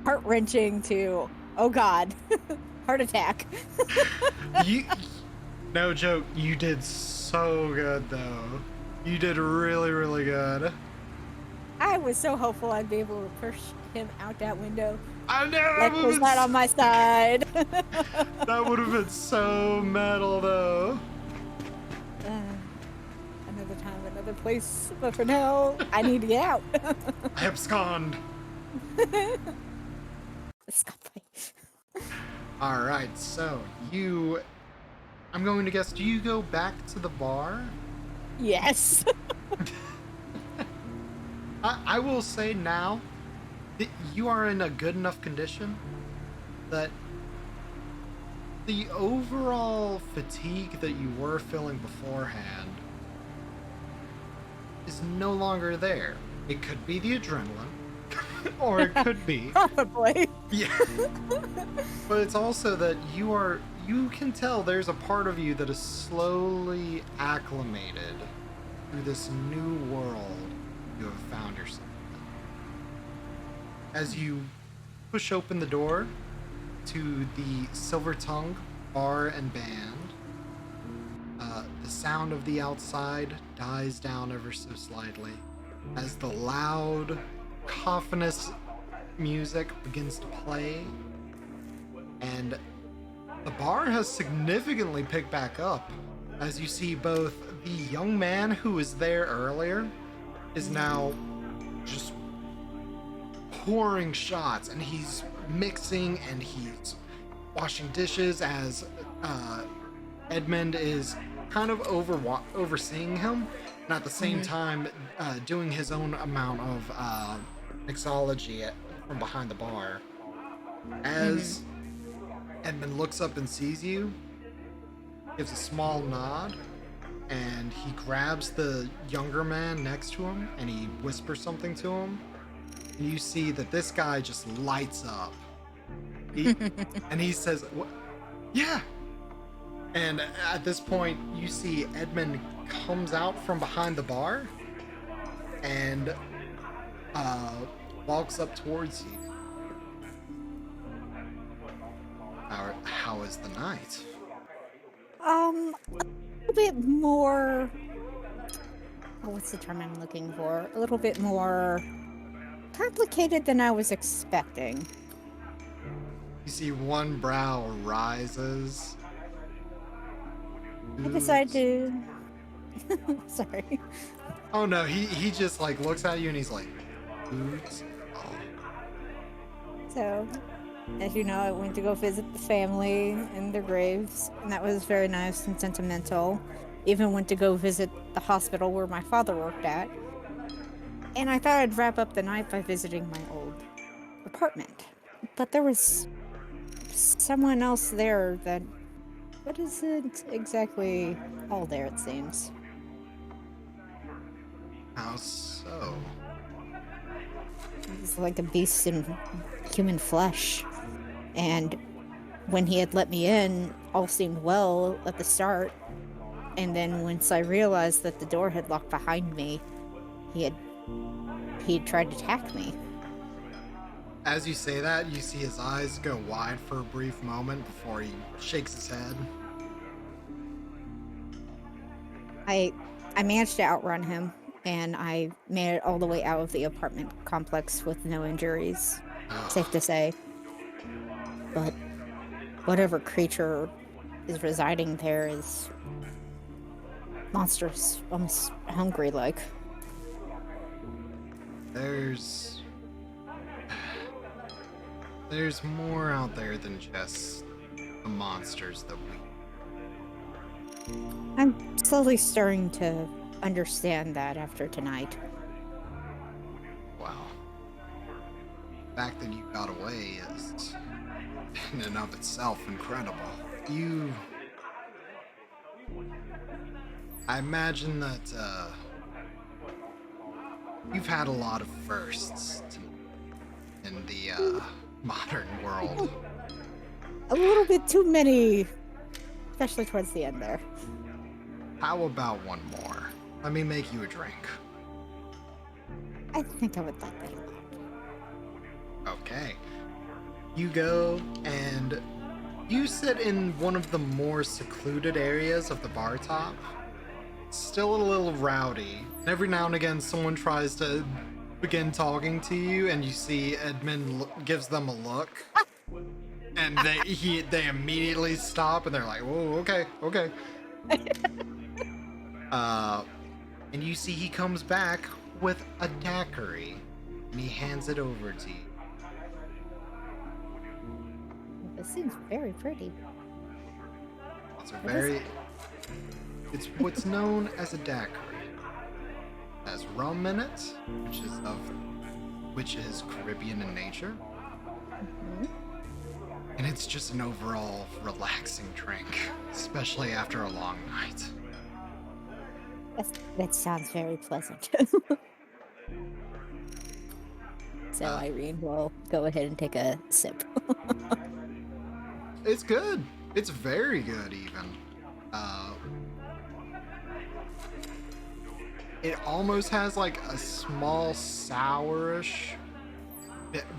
heart-wrenching to, oh god, heart attack. No joke, you did so good though. You did really, really good. I was so hopeful I'd be able to push him out that window. I know. Like was not on my side. That would have been so metal though. Another time, another place. But for now, I need to get out. I abscond. All right, so I'm going to guess, do you go back to the bar? Yes. I will say now that you are in a good enough condition that the overall fatigue that you were feeling beforehand is no longer there. It could be the adrenaline, or it could be, Probably. yeah. But it's also that you can tell there's a part of you that is slowly acclimated to this new world you have found yourself in. As you push open the door to the Silver Tongue Bar and Band, the sound of the outside dies down ever so slightly as the loud, cacophonous music begins to play, and the bar has significantly picked back up as you see both the young man who was there earlier is now just pouring shots, and he's mixing and he's washing dishes as Edmund is kind of overseeing him, and at the same time doing his own amount of mixology from behind the bar. As Edmund looks up and sees you, gives a small nod, and he grabs the younger man next to him and he whispers something to him. And you see that this guy just lights up. And he says, "What? Yeah." And at this point, you see Edmund comes out from behind the bar and walks up towards you. How is the night? A little bit more. What's the term I'm looking for? A little bit more complicated than I was expecting. You see one brow rises. I decided to. Sorry. Oh no, he just like looks at you and he's like, "Oops." Oh. So, as you know, I went to go visit the family in their graves, and that was very nice and sentimental. Even went to go visit the hospital where my father worked at. And I thought I'd wrap up the night by visiting my old apartment. But there was someone else there that isn't exactly all there, it seems. How so? He's like a beast in human flesh. And when he had let me in, all seemed well at the start. And then once I realized that the door had locked behind me, he tried to attack me. As you say that, you see his eyes go wide for a brief moment before he shakes his head. I managed to outrun him, and I made it all the way out of the apartment complex with no injuries. Safe to say. But whatever creature is residing there is monstrous, almost hungry-like. There's more out there than just the monsters that we... I'm slowly starting to understand that after tonight. Wow. The fact that you got away is, in and of itself, incredible. I imagine that, you've had a lot of firsts in the, modern world. A little bit too many, especially towards the end there. How about one more? Let me make you a drink. I think I would like that. Okay. You go and you sit in one of the more secluded areas of the bar top. It's still a little rowdy. Every now and again, someone tries to begin talking to you, and you see Edmund gives them a look, and they immediately stop, and they're like, "Whoa, okay." And you see he comes back with a daiquiri, and he hands it over to you. This seems very pretty. It's what's known as a daiquiri. It has rum in it, which is Caribbean in nature. And it's just an overall relaxing drink, especially after a long night. That sounds very pleasant. So Irene will go ahead and take a sip. It's good. It's very good, even. It almost has like a small sourish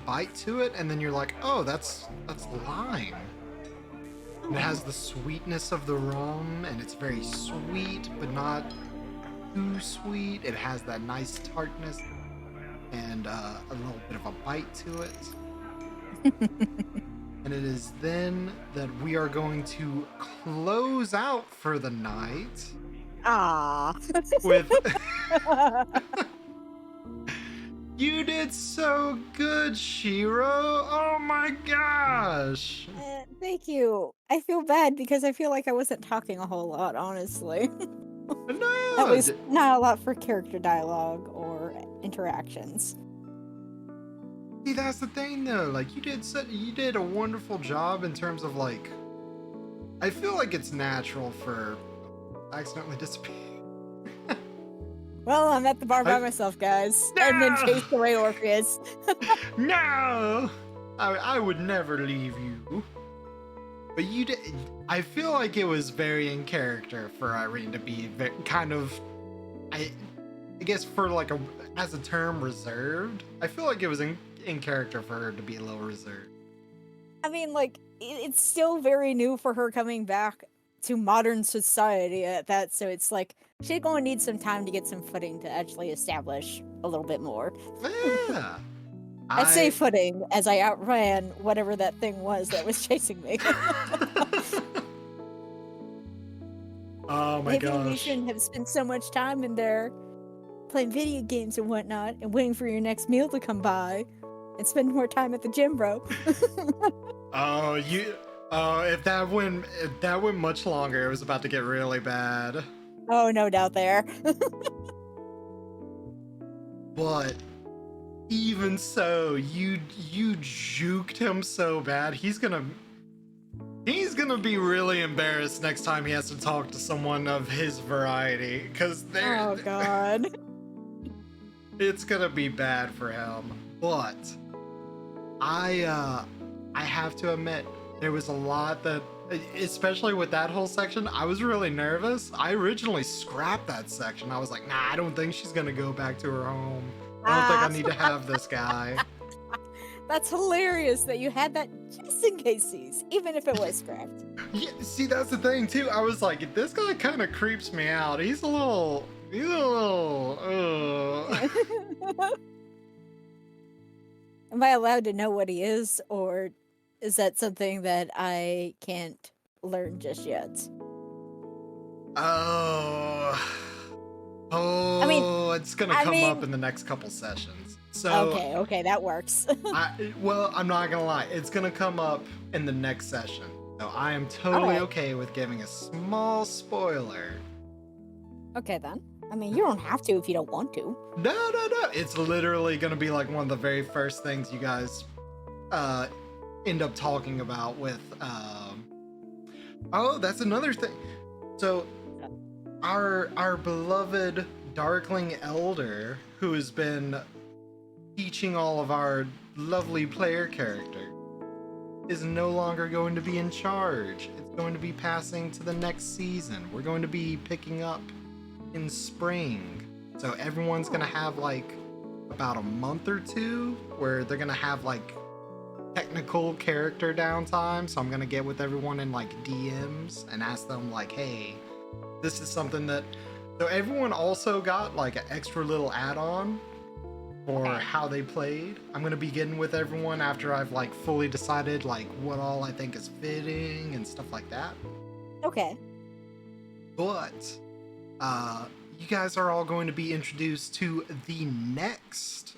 bite to it, and then you're like, oh, that's lime. And it has the sweetness of the rum, and it's very sweet, but not too sweet. It has that nice tartness and a little bit of a bite to it. And it is then that we are going to close out for the night Ah. with You did so good, Shiro. Oh my gosh. Thank you. I feel bad because I feel like I wasn't talking a whole lot, honestly. No. At least not a lot for character dialogue or interactions. See, that's the thing though. Like you did a wonderful job in terms of like I feel like it's natural for accidentally disappear. Well, I'm at the bar by myself, guys. And then No! chased away Orpheus. No! I would never leave you. But you did. I feel like it was very in character for Irene to be kind of, I guess for like as a term, reserved. I feel like it was in character for her to be a little reserved. I mean, like, it's still very new for her coming back to modern society at that, so it's like, she's going to need some time to get some footing to actually establish a little bit more. Yeah. I say footing as I outran whatever that thing was that was chasing me. Oh my Maybe we gosh. shouldn't have spent so much time in there playing video games and whatnot and waiting for your next meal to come by and spend more time at the gym, bro. If that went much longer, it was about to get really bad. Oh, no doubt there. But even so, you juked him so bad. He's gonna be really embarrassed next time he has to talk to someone of his variety, because Oh, God. it's gonna be bad for him. But I have to admit, there was a lot that, especially with that whole section, I was really nervous. I originally scrapped that section. I was like, nah, I don't think she's gonna go back to her home. I don't think I need to have this guy. That's hilarious that you had that just in case, even if it was scrapped. Yeah, see, that's the thing too. I was like, this guy kind of creeps me out. He's a little. Am I allowed to know what he is, or is that something that I can't learn just yet? It's gonna come up in the next couple sessions. So okay, that works. I'm not gonna lie, it's gonna come up in the next session. So I am totally okay with giving a small spoiler. Okay then. I mean, you don't have to if you don't want to. No. It's literally gonna be like one of the very first things you guys end up talking about with oh, that's another thing. So our beloved Darkling Elder, who has been teaching all of our lovely player character, is no longer going to be in charge. It's going to be passing to the next season. We're going to be picking up in spring. So everyone's gonna have like about a month or two where they're gonna have like technical character downtime. So I'm gonna get with everyone in like DMs and ask them like, hey, this is something that, so everyone also got like an extra little add-on for how they played. I'm gonna be getting with everyone after I've like fully decided like what all I think is fitting and stuff like that. Okay. But you guys are all going to be introduced to the next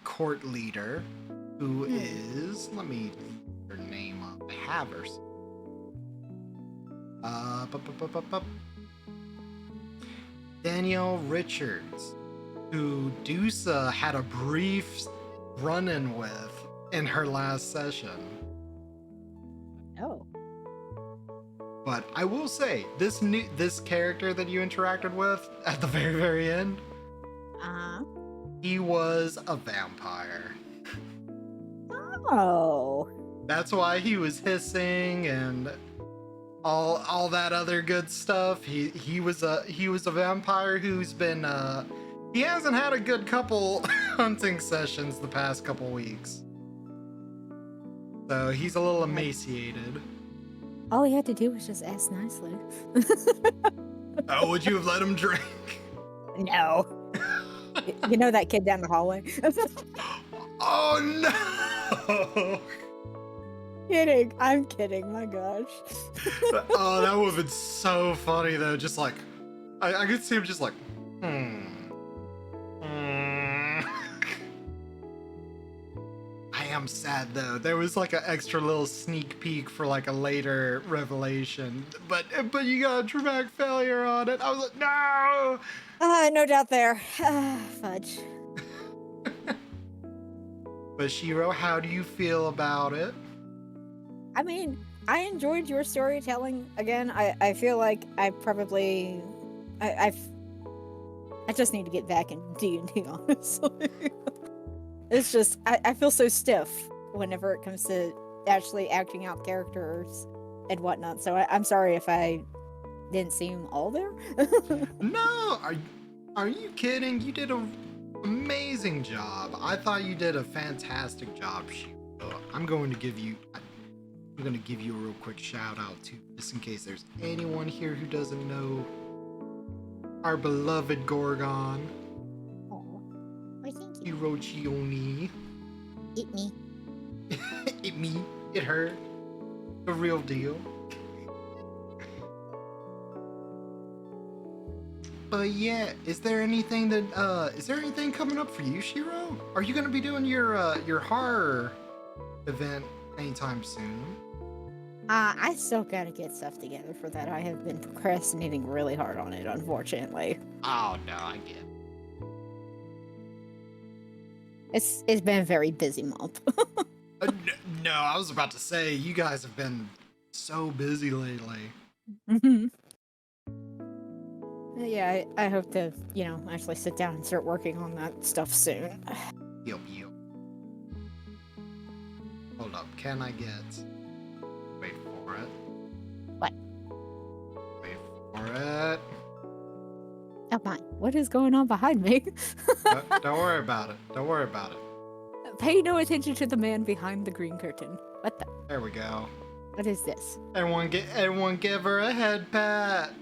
court leader, who is, let me look her name up. I have her. Danielle Richards, who Dusa had a brief run-in with in her last session. Oh. But I will say, this character that you interacted with at the very, very end, he was a vampire. Oh. That's why he was hissing and all that other good stuff. He was a vampire who's been he hasn't had a good couple hunting sessions the past couple weeks. So he's a little emaciated. All he had to do was just ask nicely. Oh, would you have let him drink? No. You know that kid down the hallway? Oh no! Kidding. I'm kidding. My gosh. Oh, that would have been so funny though. Just like, I could see him just like, I am sad though. There was like an extra little sneak peek for like a later revelation, but you got a dramatic failure on it. I was like, no. No doubt there. Fudge. But Shiro, how do you feel about it? I mean, I enjoyed your storytelling. Again, I feel like I probably... I just need to get back in D&D, honestly. It's just, I feel so stiff whenever it comes to actually acting out characters and whatnot. So I'm sorry if I didn't seem all there. No, are you kidding? You did an amazing job. I thought you did a fantastic job, Shiro. I'm going to give you a real quick shout out too, just in case there's anyone here who doesn't know our beloved Gorgon. Oh, I think Hirochioni. It me. It me. It her. The real deal. But yeah, is there anything coming up for you, Shiro? Are you gonna be doing your horror event anytime soon? I still gotta get stuff together for that. I have been procrastinating really hard on it, unfortunately. Oh no, I get it. It's been a very busy month. No, I was about to say, you guys have been so busy lately. Mm-hmm. Yeah, I hope to, actually sit down and start working on that stuff soon. Yup. Hold up, can I get... Wait for it. What? Wait for it. Oh my, what is going on behind me? Don't worry about it. Pay no attention to the man behind the green curtain. What the? There we go. What is this? Everyone give her a head pat.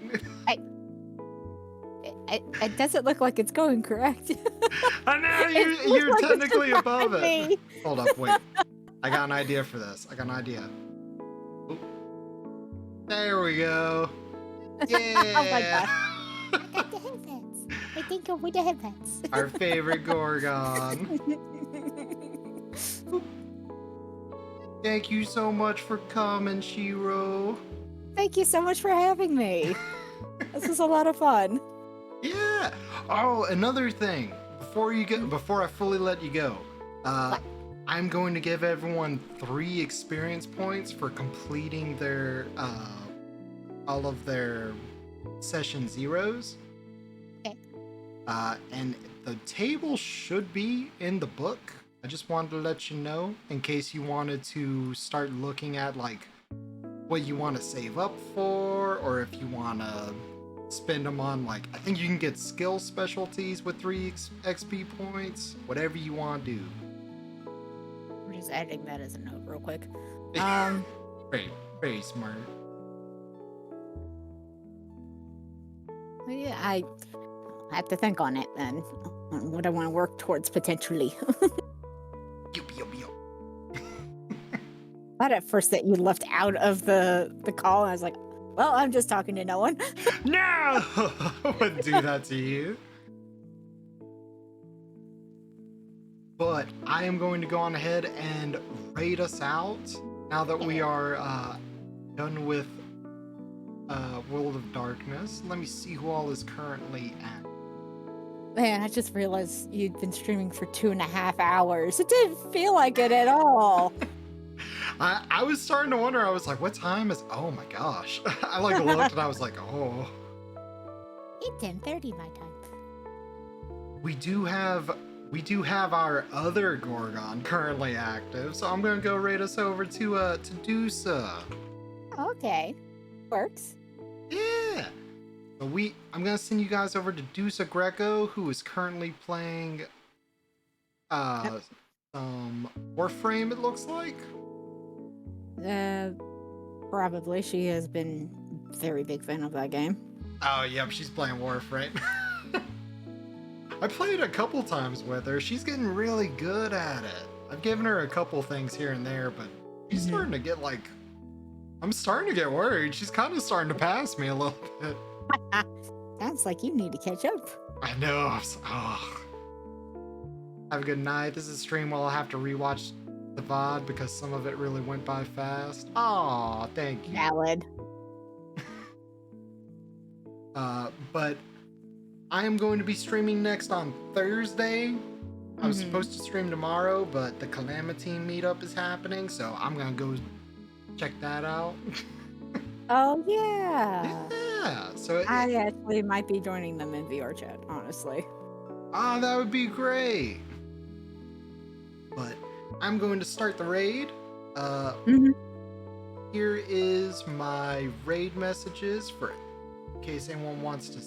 It doesn't look like it's going correct. I know, you're like technically above it. me. Hold up, wait. I got an idea for this. Oop. There we go. Yeah. Oh my gosh. I got the headpats. I think I'm with the headpats. Our favorite Gorgon. Thank you so much for coming, Shiro. Thank you so much for having me. This was a lot of fun. Yeah. Oh, another thing. Before I fully let you go, I'm going to give everyone 3 experience points for completing their all of their session zeros. Okay. And the table should be in the book. I just wanted to let you know in case you wanted to start looking at like what you want to save up for, or if you want to spend them on, like, I think you can get skill specialties with 3 XP points, whatever you want to do. We're just adding that as a note real quick. Very smart. Yeah, I have to think on it then. On what I want to work towards potentially. Yup. Thought at first that you left out of the call, and I was like, well, I'm just talking to no one. No! I wouldn't do that to you. But I am going to go on ahead and raid us out now that we are done with World of Darkness. Let me see who all is currently at. Man, I just realized you'd been streaming for 2.5 hours. It didn't feel like it at all. I was starting to wonder. I was like, what time is? Oh my gosh! I like looked and I was like, oh. It's 10:30 my time. We do have our other Gorgon currently active, so I'm gonna go raid us over to Dusa. Okay, works. Yeah. So I'm gonna send you guys over to Dusa Greco, who is currently playing some Warframe, it looks like. Probably. She has been a very big fan of that game. Oh yep, she's playing Warframe. I played a couple times with her. She's getting really good at it. I've given her a couple things here and there, but she's starting to get like, I'm starting to get worried. She's kind of starting to pass me a little bit. Sounds like you need to catch up. I know. Have a good night. This is a stream while I have to rewatch the VOD because some of it really went by fast. Aw, thank you. Valid. But I am going to be streaming next on Thursday. I was supposed to stream tomorrow, but the Calamity meetup is happening, so I'm gonna go check that out. Oh yeah. Yeah. So I actually might be joining them in VR chat, honestly. that would be great. But I'm going to start the raid. Here is my raid messages for in case anyone wants to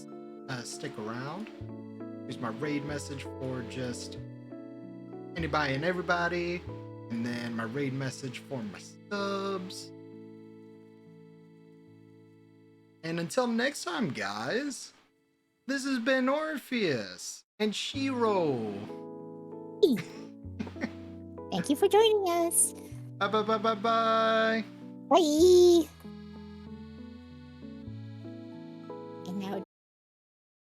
stick around. Here's my raid message for just anybody and everybody, and then my raid message for my subs. And until next time, guys, this has been Orpheus and Shiro. Thank you for joining us. Bye bye bye bye bye. Bye.